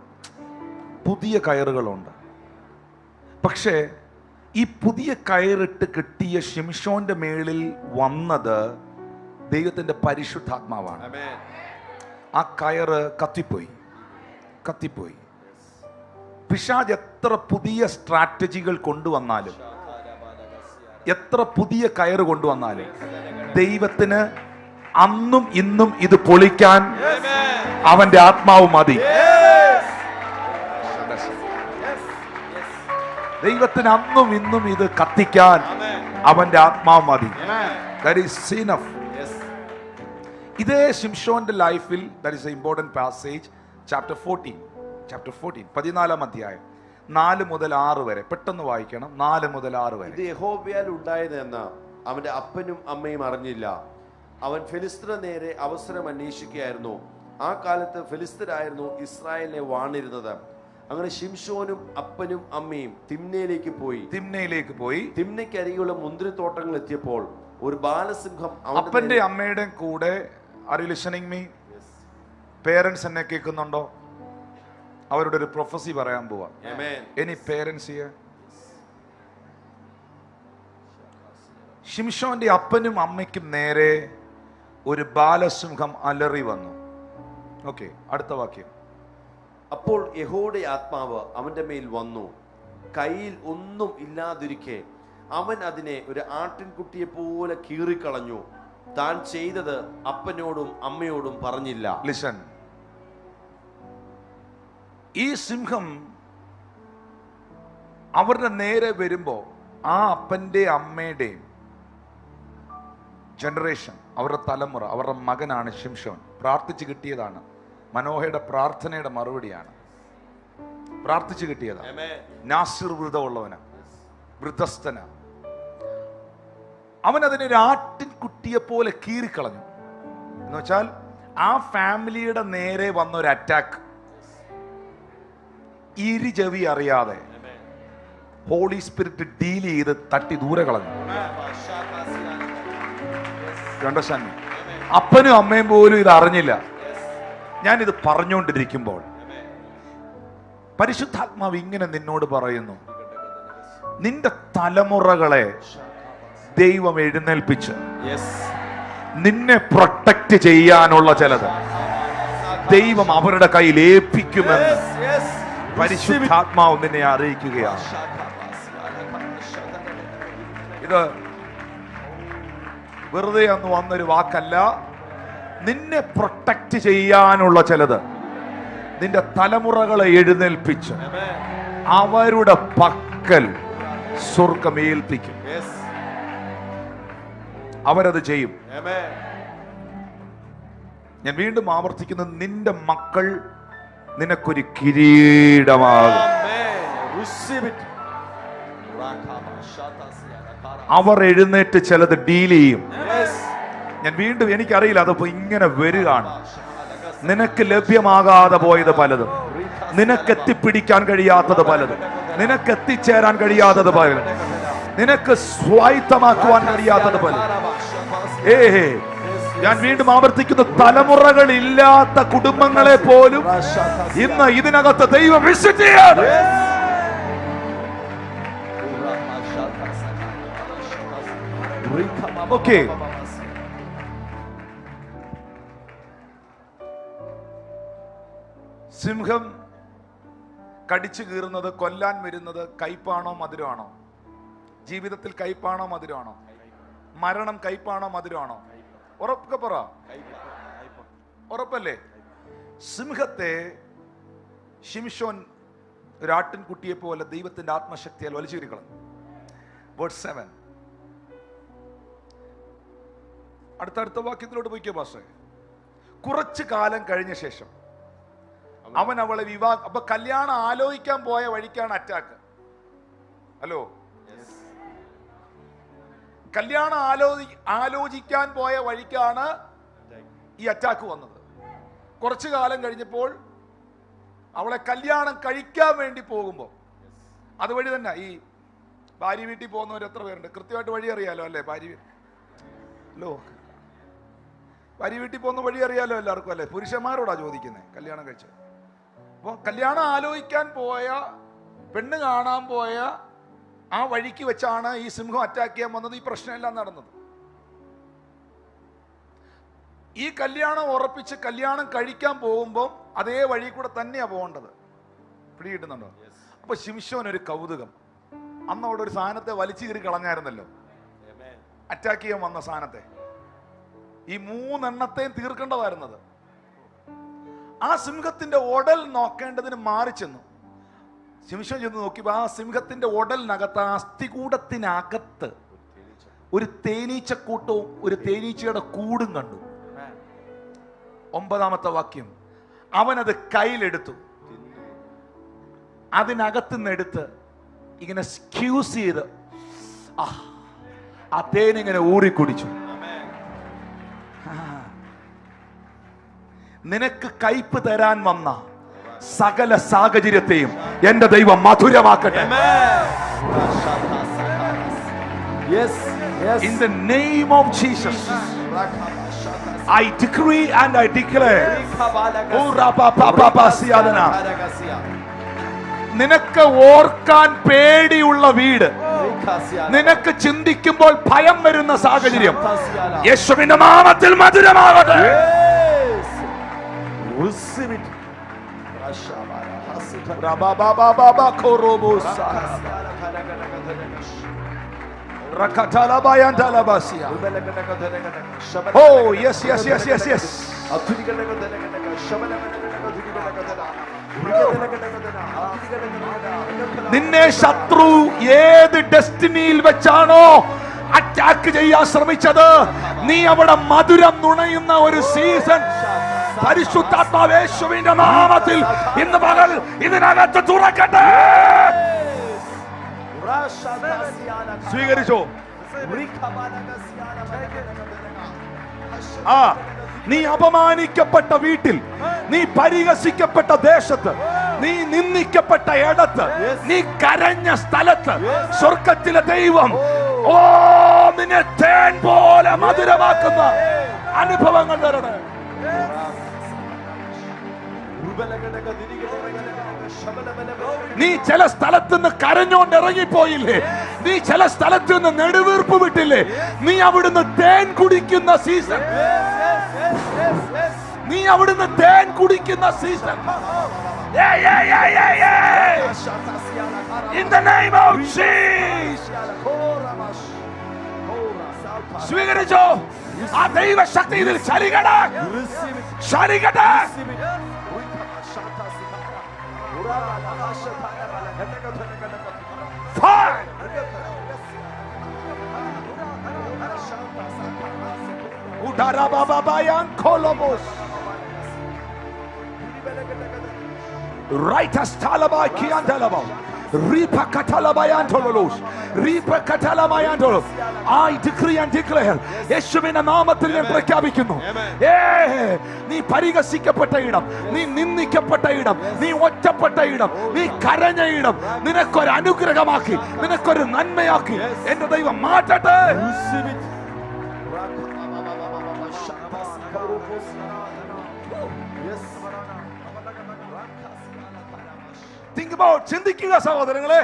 പക്ഷേ ഈ പുതിയ കയറിട്ട് കിട്ടിയ ശിംശോന്റെ മേളിൽ വന്നത് ദൈവത്തിന്റെ പരിശുദ്ധാത്മാവാണ്. ആ കയറ് കത്തിപ്പോയി. പിശാച് എത്ര പുതിയ സ്ട്രാറ്റജികൾ കൊണ്ടുവന്നാലും, എത്ര പുതിയ കയറ് കൊണ്ടുവന്നാലും, ദൈവത്തിന് അന്നും ഇന്നും ഇത് പൊളിക്കാൻ അവന്റെ ആത്മാവ് മതി. ദൈവത്തിന് അന്നും ഇന്നും ഇത് കത്തിക്കാൻ അവന്റെ ആത്മാവ് മതി. That is enough. ഇതേ ശിംശോന്റെ ലൈഫിൽ that is an important passage, chapter 14, 14 അധ്യായം 4 മുതൽ 6 വരെ. പെട്ടെന്ന് വായിക്കണം. 4 മുതൽ 6 വരെ. ഇത് യഹോവയാൽ ഉണ്ടായതെന്ന് അവന്റെ അപ്പനും അമ്മയും അറിഞ്ഞില്ല. അവൻ ഫെലിസ്തരുടെ നേരെ അവസരം അന്വേഷിക്കുകയായിരുന്നു. ആ കാലത്ത് ഫെലിസ്തരായിരുന്നു ഇസ്രായേലിനെ വാണിരുന്നത്. അങ്ങനെ ശിംശോനും അപ്പനും അമ്മയും തിമ്നയിലേക്ക് പോയി. തിമ്നയ്ക്ക് അരികെയുള്ള മുന്തിരിത്തോട്ടങ്ങൾ എത്തിയപ്പോൾ ഒരു ബാലസിംഹം അപ്പന്റെ അമ്മയുടെ കൂടെ. Are you listening me? Parents എന്നെ കേൾക്കുന്നുണ്ടോ? അവരുടെ ഒരു പ്രൊഫസി പറയാൻ പോവാ. Any parents here? ശിംശോന്റെ അപ്പനും അമ്മയ്ക്കും നേരെ ഒരു ബാലസിംഹം അലറി വന്നു. ഓക്കെ, അടുത്ത വാക്യം. അപ്പോൾ യഹോവയുടെ ആത്മാവ് അവന്റെ മേൽ വന്നു. കയ്യിൽ ഒന്നും ഇല്ലാതിരിക്കെ അവൻ അതിനെ ഒരു ആട്ടിൻകുട്ടിയെ പോലെ കീറിക്കളഞ്ഞു. താൻ ചെയ്തത് അപ്പനോടും അമ്മയോടും പറഞ്ഞില്ല. ലിസൺ, ഈ സിംഹം അവരുടെ നേരെ വരുമ്പോ ആ അപ്പന്റെ അമ്മയുടെയും ജനറേഷൻ, അവരുടെ തലമുറ, അവരുടെ മകനാണ് ശിംശോൻ. പ്രാർത്ഥിച്ചു കിട്ടിയതാണ്. മനോഹയുടെ പ്രാർത്ഥനയുടെ മറുപടിയാണ്. പ്രാർത്ഥിച്ചു കിട്ടിയതാണ്. നാസിർ വ്രതമുള്ളവന്, വൃദ്ധസ്ഥന. അവൻ അതിനെ ഒരു ആട്ടിൻകുട്ടിയെ പോലെ കീറിക്കളഞ്ഞു. എന്ന് വെച്ചാൽ ആ ഫാമിലിയുടെ നേരെ വന്ന ഒരു അറ്റാക്ക് ചെവി അറിയാതെ ഹോളി സ്പിരിറ്റ് ഡീൽ ചെയ്ത് തട്ടി ദൂരെ കളഞ്ഞു. അപ്പനും അമ്മയും പോലും ഇത് അറിഞ്ഞില്ല. ഞാനിത് പറഞ്ഞുകൊണ്ടിരിക്കുമ്പോൾ പരിശുദ്ധാത്മാവ് ഇങ്ങനെ നിന്നോട് പറയുന്നു, നിന്റെ തലമുറകളെ ദൈവം എഴുന്നേൽപ്പിച്ച് നിന്നെ പ്രൊട്ടക്ട് ചെയ്യാനുള്ള ചിലത് ദൈവം അവരുടെ കയ്യിൽ ഏൽപ്പിക്കുമെന്ന് പരിശുദ്ധാത്മാവ് നിന്നെ അറിയിക്കുകയാണ്. ഇത് വെറുതെ അന്ന് വന്നൊരു വാക്കല്ല. നിന്നെ പ്രൊട്ടക്ട് ചെയ്യാനുള്ള ചിലത് നിന്റെ തലമുറകളെ എഴുന്നേൽപ്പിച്ച് അവരുടെ പക്കൽ സ്വർഗം ഏൽപ്പിക്കും. അവരത് ചെയ്യും. ഞാൻ വീണ്ടും ആവർത്തിക്കുന്നത്, നിന്റെ മക്കൾ നിനക്കൊരു കിരീടമാകും. അവർ എഴുന്നേറ്റ് ചിലത് ഡീൽ ചെയ്യും. ഞാൻ വീണ്ടും, എനിക്കറിയില്ല, അതിപ്പോ ഇങ്ങനെ വരികയാണ്. നിനക്ക് ലഭ്യമാകാതെ പോയത് പലതും നിനക്ക് എത്തിപ്പിടിക്കാൻ കഴിയാത്തത് പലതും, നിനക്ക് എത്തിച്ചേരാൻ കഴിയാത്തത് പലതും, നിനക്ക് സ്വായത്തമാക്കുവാൻ കഴിയാത്തത് പലതും. ഞാൻ വീണ്ടും ആവർത്തിക്കുന്നു, തലമുറകളില്ലാത്ത കുടുംബങ്ങളെ പോലും ഇന്ന് ഇതിനകത്ത് ദൈവം വിസിറ്റ് ചെയ്യാണ്. ഓക്കേ, സിംഹം കടിച്ചു കീറുന്നത്, കൊല്ലാൻ വരുന്നത് കയ്പാണോ മധുരമാണോ? ജീവിതത്തിൽ കയ്പാണോ മധുരമാണോ? മരണം കയ്പാണോ മധുരമാണോ? ഉറപ്പൊക്കെ പറ, ഉറപ്പല്ലേ? സിംഹത്തെ ശിംശോൻ ഒരു ആട്ടിൻകുട്ടിയെ പോലെ ദൈവത്തിന്റെ ആത്മശക്തിയാൽ വലിച്ചേറിക്കളഞ്ഞു. വേഴ്സ് 7. അടുത്ത വാക്യത്തിലോട്ട് പോയിക്കോ പാസ്റ്റേ. കുറച്ചു കാലം കഴിഞ്ഞ ശേഷം അവൻ അവളെ അപ്പൊ കല്യാണം ആലോചിക്കാൻ പോയ വഴിക്കാണ് അറ്റാക്ക്. ഹലോ, കല്യാണം ആലോചിക്കാൻ പോയ വഴിക്കാണ് ഈ അറ്റാക്ക് വന്നത്. കുറച്ചു കാലം കഴിഞ്ഞപ്പോൾ അവളെ കല്യാണം കഴിക്കാൻ വേണ്ടി പോകുമ്പോൾ അതുവഴി തന്നെ ഈ ഭാര്യ വീട്ടിൽ പോകുന്നവർ എത്ര പേരുണ്ട്? കൃത്യമായിട്ട് വഴി അറിയാലോ അല്ലേ? ഭാര്യ വീട്ടിൽ പോകുന്ന വഴി അറിയാലോ എല്ലാവർക്കും അല്ലേ? പുരുഷന്മാരോടാ ചോദിക്കുന്നത് കല്യാണം കഴിച്ച്. അപ്പോൾ കല്യാണം ആലോചിക്കാൻ പോയ, പെണ്ണ് കാണാൻ പോയ ആ വഴിക്ക് വെച്ചാണ് ഈ സിംഹം അറ്റാക്ക് ചെയ്യാൻ വന്നത്. ഈ പ്രശ്നമെല്ലാം നടന്നത്. ഈ കല്യാണം ഉറപ്പിച്ച് കല്യാണം കഴിക്കാൻ പോകുമ്പോൾ അതേ വഴി കൂടെ തന്നെയാണ് പോകേണ്ടത്. പിടികിട്ടുന്നുണ്ടോ? അപ്പൊ ശിംശോൻ ഒരു കൗതുകം, അന്ന് അവിടെ ഒരു സാധനത്തെ വലിച്ചു കീറി കളഞ്ഞായിരുന്നല്ലോ, അറ്റാക്ക് ചെയ്യാൻ വന്ന സാധനത്തെ. ഈ 3 എണ്ണത്തെയും തീർക്കേണ്ടതായിരുന്നത്. ആ സിംഹത്തിന്റെ ഉടൽ നോക്കേണ്ടതിന് മാറി ചെന്നു. ശിംശോൻ ചെന്ന് നോക്കിയപ്പോൾ ആ സിംഹത്തിന്റെ ഉടലിനകത്ത്, ആ അസ്ഥികൂടത്തിനകത്ത് ഒരു തേനീച്ചക്കൂട്ടവും ഒരു തേനീച്ചയുടെ കൂടും കണ്ടു. 9-ാമത്തെ വാക്യം, അവനത് കയ്യിലെടുത്തു, അതിനകത്തുനിന്നെടുത്ത് ഇങ്ങനെ സ്ക്യൂസ് ചെയ്ത് ആ തേനിങ്ങനെ ഊറിക്കുടിച്ചു. നിനക്ക് കയ്പ് തരാൻ വന്ന സകല സാഹചര്യത്തെയും എന്റെ ദൈവം മധുരമാക്കട്ടെ. In the name of Jesus, I decree and I declare, നിനക്ക് ഓർക്കാൻ പേടിയുള്ള വീട്, നിനക്ക് ചിന്തിക്കുമ്പോൾ ഭയം വരുന്ന സാഹചര്യം യേശുവിന്റെ നാമത്തിൽ മധുരമാകട്ടെ. Oh yes, yes, yes, yes, yes. നിന്നെ ശത്രു ഏത് ഡെസ്റ്റിനിയിൽ വെച്ചാണോ അറ്റാക്ക് ചെയ്യാൻ ശ്രമിച്ചത്, നീ അവിടെ മധുരം നുണയുന്ന ഒരു സീസൺ പരിശുദ്ധാത്മാവ് യേശുവിന്റെ നാമത്തിൽ ഇന്ന് പകൽ ഇതിനകത്ത് തുറക്കട്ടെ. സ്വീകരിച്ചോ? നീ അപമാനിക്കപ്പെട്ട വീട്ടിൽ, നീ പരിഹസിക്കപ്പെട്ട ദേശത്ത്, നീ നിന്ദിക്കപ്പെട്ട ഇടത്ത്, നീ കരഞ്ഞ സ്ഥലത്ത് സ്വർഗത്തിലെ ദൈവം നിന്നെ തേൻ പോലെ മധുരമാക്കുന്ന അനുഭവങ്ങൾ തരണേ. നീ ചില സ്ഥലത്ത് നിന്ന് കരഞ്ഞോണ്ട് ഇറങ്ങിപ്പോയില്ലേ? നീ ചില സ്ഥലത്ത് നിന്ന് നെടുവീർപ്പ് വിട്ടില്ലേ? നീ അവിടുന്ന് തേൻ കുടിക്കുന്ന സീസൺ, നീ അവിടുന്ന് തേൻ കുടിക്കുന്ന season. In the name of Jesus. സ്വീകരിച്ചോ? ആ ദൈവശക്തി ഇതിൽ ചലിക്കട്ടെ, ചലിക്കട്ടെ. Right as Talaba Kiandalaba. I decree and declare, യേശുവിന്റെ നാമത്തിൽ ഞാൻ പ്രഖ്യാപിക്കുന്നു, നീ പരിഹസിക്കപ്പെട്ട ഇടം, നീ നിന്ദിക്കപ്പെട്ട ഇടം, നീ ഒറ്റപ്പെട്ട ഇടം, നീ കരഞ്ഞ ഇടം നിനക്കൊരു അനുഗ്രഹമാക്കി, നിനക്കൊരു നന്മയാക്കി എന്റെ ദൈവം മാറ്റട്ടെ. Think about, ചിന്തിക്കുക സഹോദരങ്ങളെ.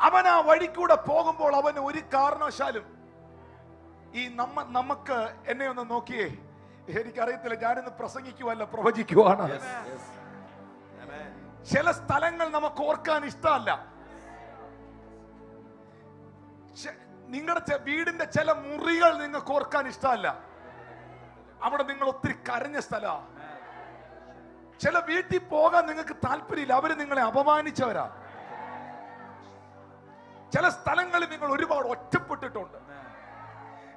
അവൻ ആ വഴിക്കൂടെ പോകുമ്പോൾ അവന് ഒരു കാരണവശാലും ഈ നമുക്ക് എന്നെ ഒന്ന് നോക്കിയേ, എനിക്കറിയത്തില്ല, ഞാനിന്ന് പ്രസംഗിക്കുവല്ല പ്രവചിക്കുവാണ്. ചില സ്ഥലങ്ങൾ നമുക്ക് ഓർക്കാൻ ഇഷ്ടമല്ല. നിങ്ങളുടെ വീടിന്റെ ചില മുറികൾ നിങ്ങൾക്ക് ഓർക്കാൻ ഇഷ്ടമല്ല. അവിടെ നിങ്ങൾ ഒത്തിരി കരഞ്ഞ സ്ഥലമാണ്. ചില വീട്ടിൽ പോകാൻ നിങ്ങൾക്ക് താല്പര്യമില്ല, അവര് നിങ്ങളെ അപമാനിച്ചവരാ. ചില സ്ഥലങ്ങളിൽ നിങ്ങൾ ഒരുപാട് ഒറ്റപ്പെട്ടിട്ടുണ്ട്.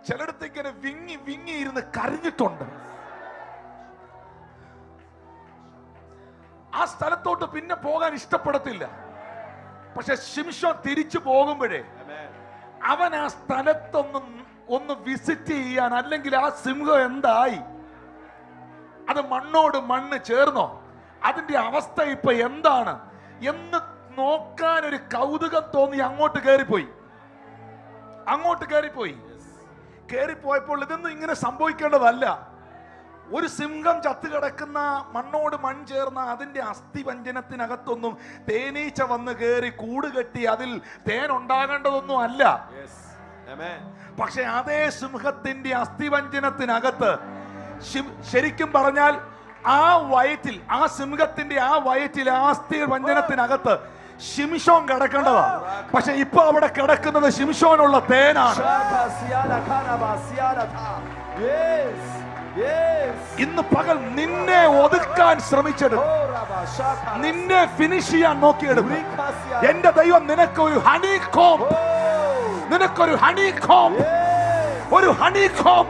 ചിലയിടത്ത് ഇങ്ങനെ വിങ്ങി വിങ്ങി ഇരുന്ന് കരഞ്ഞിട്ടുണ്ട്. ആ സ്ഥലത്തോട്ട് പിന്നെ പോകാൻ ഇഷ്ടപ്പെടത്തില്ല. പക്ഷെ ശിംശോൻ തിരിച്ചു പോകുമ്പോഴേ അവൻ ആ സ്ഥലത്തൊന്ന് വിസിറ്റ് ചെയ്യാൻ, അല്ലെങ്കിൽ ആ സിംഹം എന്തായി, അത് മണ്ണോട് മണ്ണ് ചേർന്നോ, അതിന്റെ അവസ്ഥ ഇപ്പൊ എന്താണ് എന്ന് നോക്കാൻ ഒരു കൗതുകം തോന്നി അങ്ങോട്ട് കയറിപ്പോയപ്പോൾ ഇതൊന്നും ഇങ്ങനെ സംഭവിക്കേണ്ടതല്ല. ഒരു സിംഹം ചത്തു കിടക്കുന്ന മണ്ണോട് മണ്ണ് ചേർന്ന അതിന്റെ അസ്ഥിപഞ്ജനത്തിനകത്തൊന്നും തേനീച്ച വന്ന് കയറി കൂട് കെട്ടി അതിൽ തേൻ ഉണ്ടാകേണ്ടതൊന്നും അല്ല. പക്ഷെ അതേ സിംഹത്തിന്റെ അസ്ഥിപഞ്ജനത്തിനകത്ത്, ശരിക്കും പറഞ്ഞാൽ ആ വയറ്റിൽ, ആ സിംഹത്തിന്റെ ആ വയറ്റിൽ, ആ അസ്ഥിപഞ്ജനത്തിനകത്ത് ശിംശോൻ കിടക്കേണ്ടതാ. പക്ഷെ ഇപ്പൊ അവിടെ കിടക്കുന്നത് ശിംശോനുള്ള തേനാണ്. ഇന്ന് പകൽ നിന്നെ ഒതുക്കാൻ ശ്രമിച്ചെടുക്കും, നിന്നെ ഫിനിഷ് ചെയ്യാൻ നോക്കിയെടുക്കും. എന്റെ ദൈവം നിനക്കൊരു ഹണികോംബ്, നിനക്കൊരു ഹണികോംബ്, ഒരു honeycomb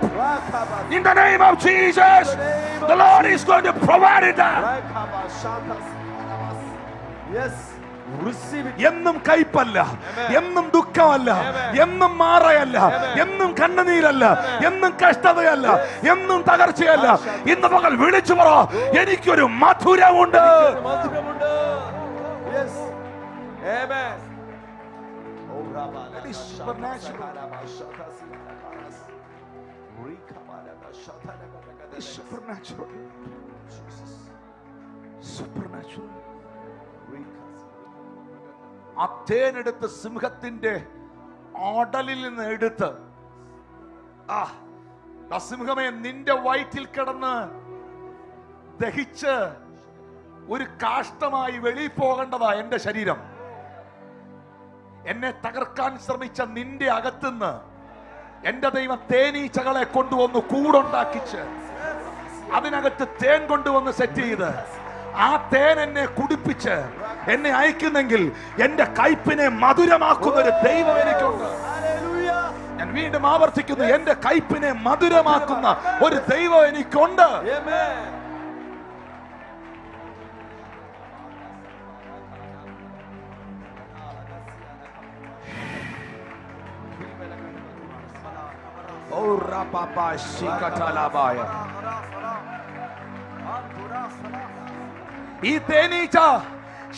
in the name of Jesus. The Lord is going to provide it. Yes, receive it. എന്നും കൈപ്പല്ല, എന്നും ദുഃഖമല്ല, എന്നും മാറയല്ല, എന്നും കണ്ണുനീരല്ല, എന്നും കഷ്ടതയല്ല, എന്നും തകർച്ചയല്ല. ഇന്ന് പകൽ വിളിച്ചു പറ, എനിക്കൊരു മധുരമുണ്ട്. Yes, amen. It is supernatural. It's supernatural. Supernatural. ആ തേനെടുത്ത് സിംഹത്തിന്റെ ആടലിൽ നിന്ന് എടുത്ത്, ആ സിംഹമേ, നിന്റെ വയറ്റിൽ കിടന്ന് ദഹിച്ച് ഒരു കാഷ്ടമായി വെളിയിൽ പോകേണ്ടതാ എന്റെ ശരീരം. എന്നെ തകർക്കാൻ ശ്രമിച്ച നിന്റെ അകത്തുനിന്ന് എന്റെ ദൈവം തേനീച്ചകളെ കൊണ്ടുവന്ന് കൂടുണ്ടാക്കിച്ച് അതിനകത്ത് തേൻ കൊണ്ടുവന്ന് സെറ്റ് ചെയ്ത് ആ തേൻ എന്നെ കുടിപ്പിച്ച് എന്നെ അയക്കുന്നെങ്കിൽ എന്റെ കയ്പിനെ മധുരമാക്കുന്ന ഒരു ദൈവം എനിക്കുണ്ട്. ഞാൻ വീണ്ടും ആവർത്തിക്കുന്നു, എന്റെ കയ്പിനെ മധുരമാക്കുന്ന ഒരു ദൈവം എനിക്കുണ്ട്. ഈ തേനീച്ച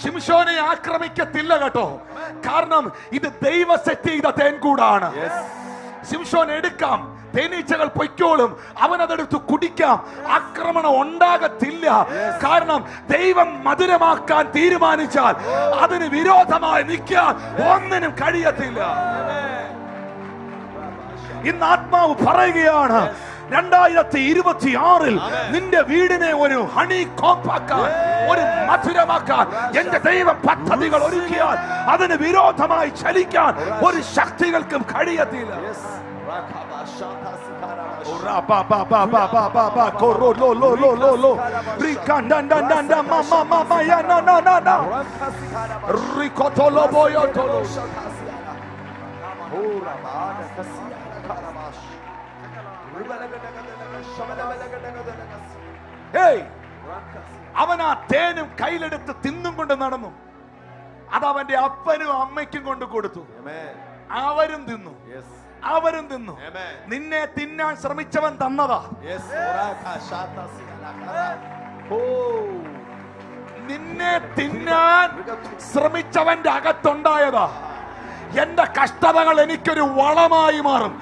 ശിംശോനെ ആക്രമിക്കത്തില്ല കേട്ടോ, കാരണം ഇത് ദൈവ സെറ്റ് ചെയ്ത തേൻകൂടാണ്. ശിംശോൻ എടുക്കാം, തേനീച്ചകൾ പൊയ്ക്കോളും, അവനതെടുത്ത് കുടിക്കാം, ആക്രമണം ഉണ്ടാകത്തില്ല. കാരണം ദൈവം മധുരമാക്കാൻ തീരുമാനിച്ചാൽ അതിന് വിരോധമായി നിൽക്കാൻ ഒന്നിനും കഴിയത്തില്ല. ഇന്ന് ആത്മാവ് പറയുകയാണ്, 2026 നിന്റെ വീടിനെ ഒരു ഹണി കോംപാക്കാൻ, ഒരു മധുരമാക്കാൻ എന്റെ ദൈവം പദ്ധതികൾ ഒരുക്കിയാൽ അതിന് വിരോധമായി ചലിക്കാൻ ഒരു ശക്തികൾക്കും കഴിയത്തില്ല. അവൻ ആ തേനും കയ്യിലെടുത്ത് തിന്നും കൊണ്ട് നടന്നു. അതവന്റെ അപ്പനും അമ്മയ്ക്കും കൊണ്ട് കൊടുത്തു. അവരും തിന്നു. അവരും തിന്നു. നിന്നെ തിന്നാൻ ശ്രമിച്ചവൻ തന്നതാ. നിന്നെ തിന്നാൻ ശ്രമിച്ചവന്റെ അകത്തുണ്ടായതാ. എന്റെ കഷ്ടതകൾ എനിക്കൊരു വളമായി മാറും.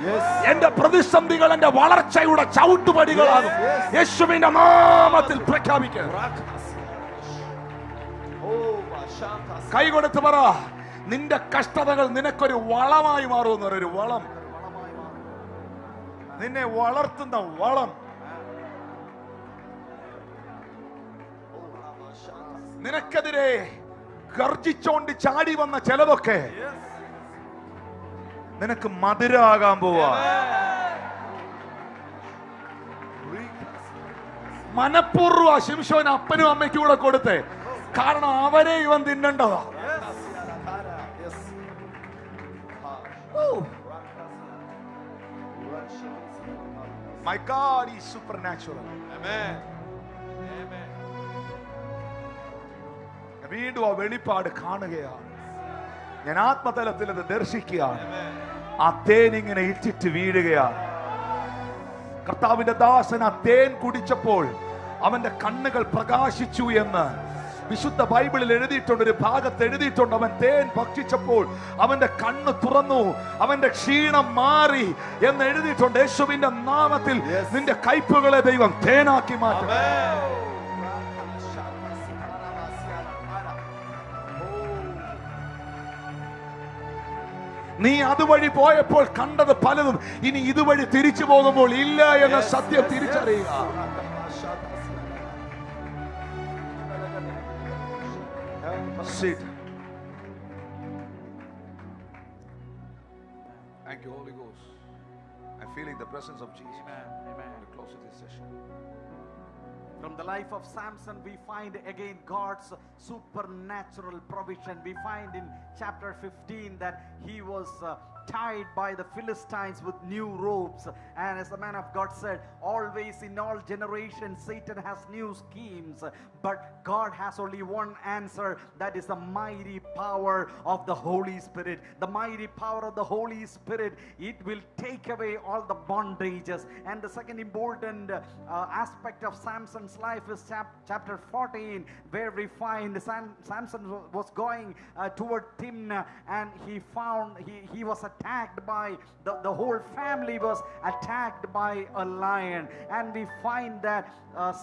എന്റെ പ്രതിസന്ധികൾ എന്റെ വളർച്ചയുടെ ചവിട്ടുപടികളാകും. യേശുവിന്റെ നാമത്തിൽ പ്രഖ്യാപിക്കുക. കൈ കൊടുത്ത് പറ, നിന്റെ കഷ്ടതകൾ നിനക്കൊരു വളമായി മാറുമെന്ന് പറ. ഒരു വളം, നിന്നെ വളർത്തുന്ന വളം. നിനക്കെതിരെ ഗർജിച്ചോണ്ട് ചാടി വന്ന ചിലതൊക്കെ നിനക്ക് മധുരമാകാൻ പോവാ. മനഃപൂർവ്വ ശിംശോൻ അപ്പനും അമ്മയ്ക്കും കൂടെ കൊടുത്തേ. കാരണം അവരെ ഇവൻ തിന്നണ്ടതാ. My God is supernatural. Amen. വീണ്ടും ആ വെളിപ്പാട് കാണുകയാണ്. ഞാൻ ആത്മതലത്തിൽ അത് ദർശിക്കുകയാണ്. ആ തേൻ ഇങ്ങനെ ഇറ്റിറ്റ് വീഴുകയാണ്. കർത്താവിന്റെ ദാസൻ ആ തേൻ കുടിച്ചപ്പോൾ അവന്റെ കണ്ണുകൾ പ്രകാശിച്ചു എന്ന് വിശുദ്ധ ബൈബിളിൽ എഴുതിയിട്ടുണ്ട്. ഒരു ഭാഗത്ത് എഴുതിയിട്ടുണ്ട്, അവൻ തേൻ ഭക്ഷിച്ചപ്പോൾ അവന്റെ കണ്ണ് തുറന്നു, അവന്റെ ക്ഷീണം മാറി എന്ന് എഴുതിയിട്ടുണ്ട്. യേശുവിന്റെ നാമത്തിൽ നിന്റെ കയ്പുകളെ ദൈവം തേനാക്കി മാറ്റും. നീ അതുവഴി പോയപ്പോൾ കണ്ടത് പലതും ഇനി ഇതുവഴി തിരിച്ചു പോകുമ്പോൾ ഇല്ല എന്ന സത്യം തിരിച്ചറിയുക. Sit. Thank you, Holy Ghost. I'm feeling the presence of Jesus. Amen. We close this session. From the life of Samson, we find again God's supernatural provision. We find in chapter 15 that he was tied by the Philistines with new ropes. And as the man of God said, always in all generations Satan has new schemes, but God has only one answer. That is the mighty power of the Holy Spirit. The mighty power of the Holy Spirit, it will take away all the bondages. And the second important aspect of Samson's life is chapter 14, where we find Samson was going toward Timnah, and he found he was attacked by the whole family was attacked by a lion. And we find that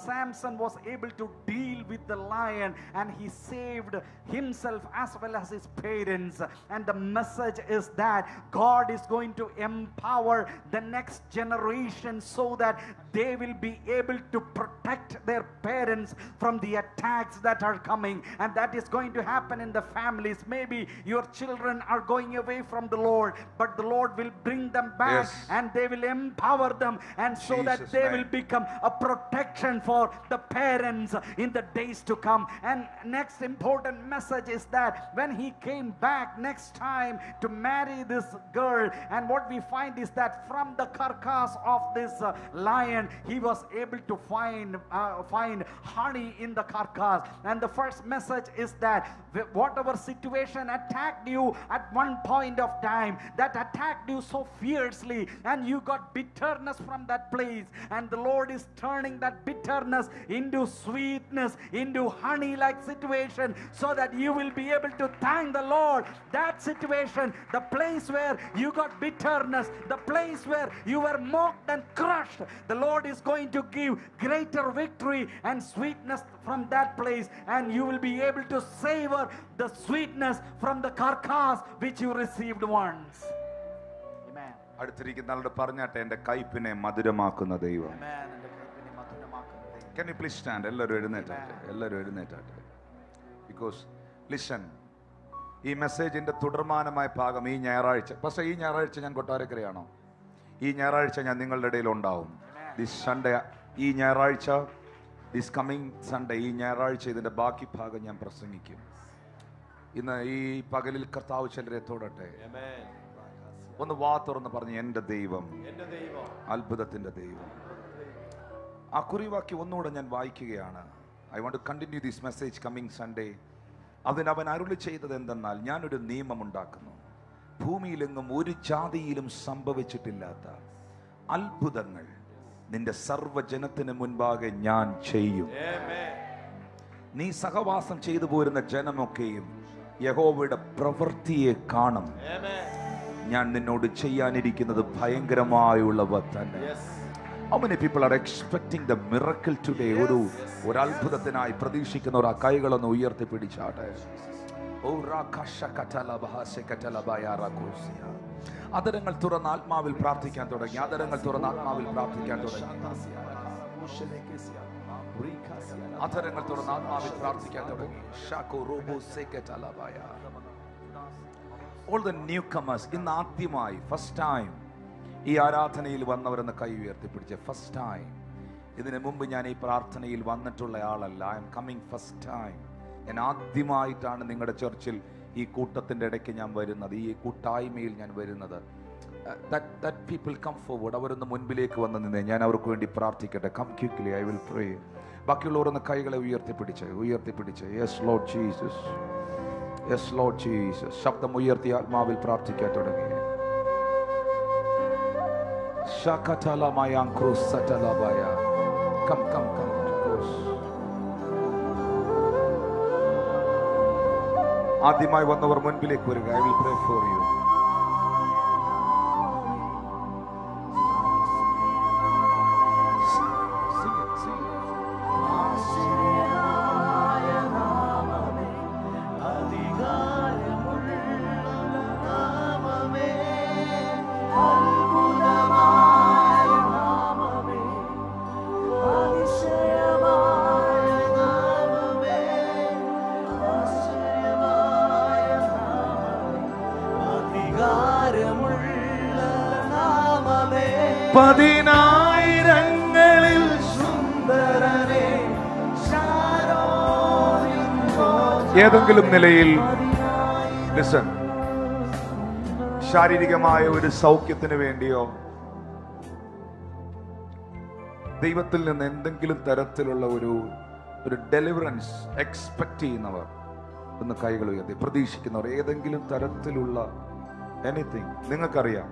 Samson was able to deal with the lion, and he saved himself as well as his parents. And the message is that God is going to empower the next generation so that they will be able to protect their parents from the attacks that are coming. And that is going to happen in the families. Maybe your children are going away from the Lord, but the Lord will bring them back. Yes. And they will empower them, and so that Jesus' they name. will become a protection for the parents in the days to come. And next important message is that when he came back next time to marry this girl, and what we find is that from the carcass of this lion, he was able to find honey in the carcass. And the first message is that whatever situation attacked you at one point of time, that attacked you so fiercely, and you got bitterness from that place, and the Lord is turning that bitterness into sweetness, into honey like situation, so that you will be able to thank the Lord. That situation, the place where you got bitterness, the place where you were mocked and crushed, the Lord is going to give greater victory and sweetness from that place, and you will be able to savor the sweetness from the carcass which you received once. Amen. അടുത്തിരിക്കുന്ന ആളോട് പറഞ്ഞാട്ടെ, എന്റെ കയ്പിനെ മധുരമാക്കുന്ന ദൈവം. Amen. And Can you please stand? എല്ലാവരും എഴുന്നേറ്റാട്ടെ, എല്ലാവരും എഴുന്നേറ്റാട്ടെ. Because listen, ഈ മെസ്സേജിന്റെ തുടർമാനമായ ഭാഗം ഈ ഞായറാഴ്ച, പക്ഷേ ഈ ഞായറാഴ്ച ഞാൻ കൊട്ടാരക്കരയാണോ? ഈ ഞായറാഴ്ച ഞാൻ നിങ്ങളുടെ ഇടയിൽ ഉണ്ടാവും. ദിസ് സൺഡേ, ഈ ഞായറാഴ്ച, ദിസ് കമ്മിങ് സൺഡേ, ഈ ഞായറാഴ്ച ഇതിന്റെ ബാക്കി ഭാഗം ഞാൻ പ്രസംഗിക്കും. ഇന്ന് ഈ പകലിൽ കർത്താവ് ചിലരെ തൊടട്ടെ. ഒന്ന് വാ തുറന്ന് പറഞ്ഞു, എൻ്റെ ദൈവം അത്ഭുതത്തിന്റെ ദൈവം. ആ കുറിവാക്യം ഒന്നുകൂടെ ഞാൻ വായിക്കുകയാണ്. I want to continue this message coming Sunday. അതിന് അവൻ അരുളി ചെയ്തത് എന്തെന്നാൽ, ഞാനൊരു നിയമമുണ്ടാക്കുന്നു, ഭൂമിയിലെങ്ങും ഒരു ജാതിയിലും സംഭവിച്ചിട്ടില്ലാത്ത അത്ഭുതങ്ങൾ നിന്റെ സർവ്വജനത്തിന് മുൻപാകെ ഞാൻ ചെയ്യും. നീ സഹവാസം ചെയ്തു പോരുന്ന ജനമൊക്കെയും യഹോവയുടെ പ്രവൃത്തിയെ കാണും. ഞാൻ നിന്നോട് ചെയ്യാനിരിക്കുന്നത് ഭയങ്കരമായുള്ളവ തന്നെ. How many people are expecting the miracle today? ഒരു അത്ഭുതത്തിനായി പ്രതീക്ഷിക്കുന്നവർ ആ കൈകളൊന്ന് ഉയർത്തി പിടിച്ചാട്ടെ. അതരങ്ങൾ തുറന്ന് ആത്മാവിൽ പ്രാർത്ഥിക്കാൻ തുടങ്ങി. അതരങ്ങൾ തുറന്ന് ആത്മാവിൽ പ്രാർത്ഥിക്കാൻ തുടങ്ങി. അതരങ്ങൾ തുറന്ന് ആത്മാവിൽ പ്രാർത്ഥിക്കാൻ തുടങ്ങി. All the newcomers, ഇന്ന് ആദ്യമായി ഫസ്റ്റ് ടൈം ഈ ആരാധനയിൽ വന്നവരെന്ന് കൈ ഉയർത്തിപ്പിടിച്ച്, ഫസ്റ്റ് ടൈം. ഇതിനു മുമ്പ് ഞാൻ ഈ പ്രാർത്ഥനയിൽ വന്നിട്ടുള്ള ആളല്ല. I am coming first time. ഞാൻ ആദ്യമായിട്ടാണ് നിങ്ങളുടെ ചർച്ചിൽ ഈ കൂട്ടത്തിൻ്റെ ഇടയ്ക്ക് ഞാൻ വരുന്നത്, ഈ കൂട്ടായ്മയിൽ ഞാൻ വരുന്നത്. that people come forward. അവരൊന്ന് മുൻപിലേക്ക് വന്ന് നിന്നേ, ഞാൻ അവർക്ക് വേണ്ടി പ്രാർത്ഥിക്കട്ടെ. Come quickly, I will pray. ബാക്കിയുള്ളവരൊന്ന് കൈകളെ ഉയർത്തിപ്പിടിച്ച്. Yes Lord Jesus, yes Lord Jesus. ശബ്ദം ഉയർത്തി ആത്മാവിൽ പ്രാർത്ഥിക്കാൻ തുടങ്ങി. ആദ്യമായി വന്നവർ മുൻപിലേക്ക് വരിക. I will pray for you. പതിനായിരങ്ങളിൽ സുന്ദരനെ. ഏതെങ്കിലും നിലയിൽ ലിസൺ, ശാരീരികമായ ഒരു സൗഖ്യത്തിന് വേണ്ടിയോ ദൈവത്തിൽ നിന്ന് എന്തെങ്കിലും തരത്തിലുള്ള ഒരു ഡെലിവറൻസ് എക്സ്പെക്ട് ചെയ്യുന്നവർ ഒന്ന് കൈകൾ ഉയർത്തി. പ്രതീക്ഷിക്കുന്നവർ ഏതെങ്കിലും തരത്തിലുള്ള എനിത്തിങ്. നിങ്ങൾക്കറിയാം,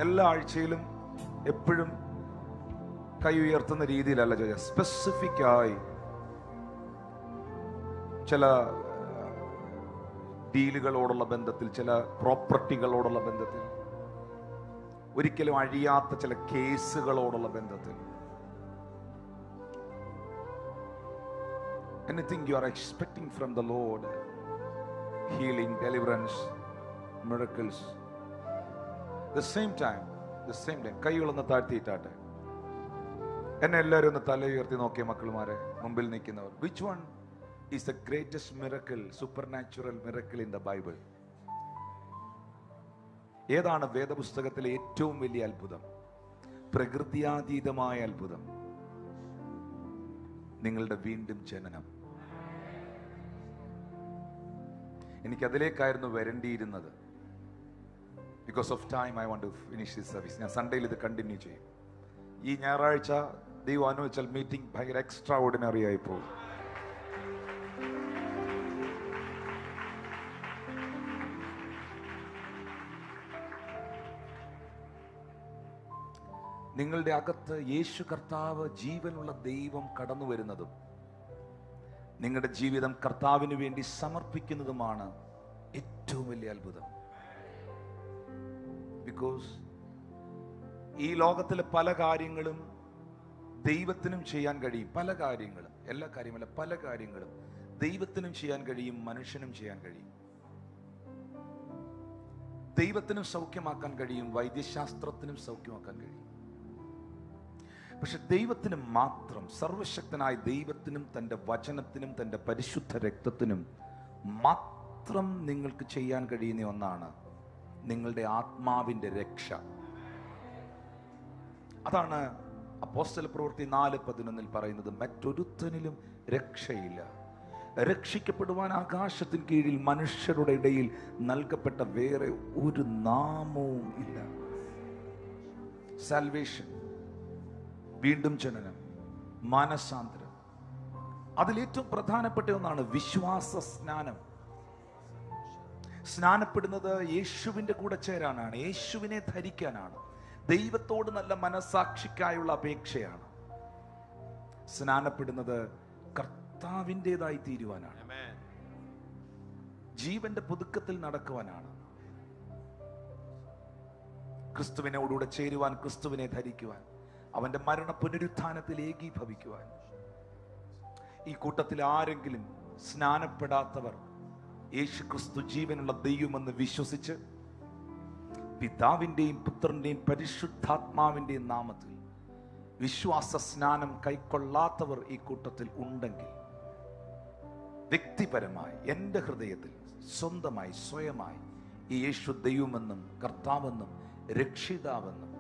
എല്ലാ ആഴ്ചയിലും എപ്പോഴും കൈ ഉയർത്തുന്ന രീതിയിലല്ല ചോദിക്കുക. സ്പെസിഫിക് ആയി ചില ഡീലുകളോടുള്ള ബന്ധത്തിൽ, ചില പ്രോപ്പർട്ടികളോടുള്ള ബന്ധത്തിൽ, ഒരിക്കലും അഴിയാത്ത ചില കേസുകളോടുള്ള ബന്ധത്തിൽ, anything you are expecting from the Lord, healing, deliverance, miracles, the same time കൈകളൊന്ന് താഴ്ത്തിയിട്ടാട്ടെ. എന്നെ എല്ലാവരും ഒന്ന് തല ഉയർത്തി നോക്കിയ മക്കളുമാരെ, മുമ്പിൽ നിൽക്കുന്നവർ. Which one is the greatest miracle, supernatural miracle in the Bible? ഏതാണ് വേദപുസ്തകത്തിലെ ഏറ്റവും വലിയ അത്ഭുതം, പ്രകൃത്യാതീതമായ അത്ഭുതം? നിങ്ങളുടെ വീണ്ടും ജനനം. എനിക്കതിലേക്കായിരുന്നു വരേണ്ടിയിരുന്നത്. Because of time I want to finish this service. ഞാൻ സൺഡേയിൽ ഇത് കണ്ടിന്യൂ ചെയ്യും. ഈ ഞായറാഴ്ച ദൈവം അനുവദിച്ചാൽ മീറ്റിംഗ് ഭയങ്കര എക്സ്ട്രാ ഓർഡിനറി ആയി പോകും. നിങ്ങളുടെ അകത്ത് യേശു കർത്താവ്, ജീവനുള്ള ദൈവം കടന്നു വരുന്നതും നിങ്ങളുടെ ജീവിതം കർത്താവിന് വേണ്ടി സമർപ്പിക്കുന്നതുമാണ് ഏറ്റവും വലിയ അത്ഭുതം. ബിക്കോസ് ഈ ലോകത്തിലെ പല കാര്യങ്ങളും ദൈവത്തിനും ചെയ്യാൻ കഴിയും. പല കാര്യങ്ങളും, എല്ലാ കാര്യമല്ല, പല കാര്യങ്ങളും ദൈവത്തിനും ചെയ്യാൻ കഴിയും, മനുഷ്യനും ചെയ്യാൻ കഴിയും. ദൈവത്തിനും സൗഖ്യമാക്കാൻ കഴിയും, വൈദ്യശാസ്ത്രത്തിനും സൗഖ്യമാക്കാൻ കഴിയും. പക്ഷെ ദൈവത്തിന് മാത്രം, സർവശക്തനായ ദൈവത്തിനും തൻ്റെ വചനത്തിനും തൻ്റെ പരിശുദ്ധ രക്തത്തിനും മാത്രം നിങ്ങൾക്ക് ചെയ്യാൻ കഴിയുന്ന ഒന്നാണ് നിങ്ങളുടെ ആത്മാവിൻ്റെ രക്ഷ. അതാണ് അപ്പോസ്തല പ്രവൃത്തി 4:11 പറയുന്നത്, മറ്റൊരുത്തനിലും രക്ഷയില്ല, രക്ഷിക്കപ്പെടുവാൻ ആകാശത്തിന് കീഴിൽ മനുഷ്യരുടെ ഇടയിൽ നൽകപ്പെട്ട വേറെ ഒരു നാമവും ഇല്ല. സാൽവേഷൻ, വീണ്ടും ജനനം, മാനസാന്തരം. അതിലേറ്റവും പ്രധാനപ്പെട്ട ഒന്നാണ് വിശ്വാസ സ്നാനം. സ്നാനപ്പെടുന്നത് യേശുവിൻ്റെ കൂടെ ചേരാനാണ്, യേശുവിനെ ധരിക്കാനാണ്, ദൈവത്തോട് നല്ല മനസാക്ഷിക്കായുള്ള അപേക്ഷയാണ്. സ്നാനപ്പെടുന്നത് കർത്താവിൻ്റെതായി തീരുവാനാണ്, ജീവന്റെ പുതുക്കത്തിൽ നടക്കുവാനാണ്, ക്രിസ്തുവിനോടുകൂടെ ചേരുവാൻ, ക്രിസ്തുവിനെ ധരിക്കുവാൻ, അവന്റെ മരണ പുനരുത്ഥാനത്തിൽ ഏകീഭവിക്കുവാൻ. ഈ കൂട്ടത്തിൽ ആരെങ്കിലും സ്നാനപ്പെടാത്തവർ യേശു ക്രിസ്തു ജീവനുള്ള ദൈവമെന്ന് വിശ്വസിച്ച് പിതാവിൻ്റെയും പുത്രന്റെയും പരിശുദ്ധാത്മാവിൻ്റെയും നാമത്തിൽ വിശ്വാസ സ്നാനം കൈക്കൊള്ളാത്തവർ ഈ കൂട്ടത്തിൽ ഉണ്ടെങ്കിൽ, വ്യക്തിപരമായി എൻ്റെ ഹൃദയത്തിൽ സ്വന്തമായി സ്വയമായി ഈ യേശു ദൈവമെന്നും കർത്താവെന്നും രക്ഷിതാവെന്നും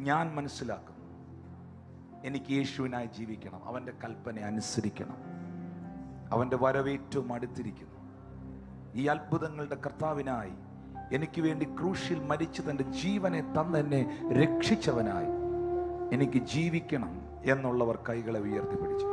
ഞാൻ മനസ്സിലാക്കുന്നു. എനിക്ക് യേശുവിനായി ജീവിക്കണം, അവൻ്റെ കൽപ്പന അനുസരിക്കണം, അവൻ്റെ വരവേറ്റവും അടുത്തിരിക്കുന്നു. ഈ അത്ഭുതങ്ങളുടെ കർത്താവിനായി എനിക്ക് വേണ്ടി ക്രൂശിൽ മരിച്ച് തൻ്റെ ജീവനെ തന്നെന്നെ രക്ഷിച്ചവനായി എനിക്ക് ജീവിക്കണം എന്നുള്ളവർ കൈകളെ ഉയർത്തിപ്പിടിച്ചു.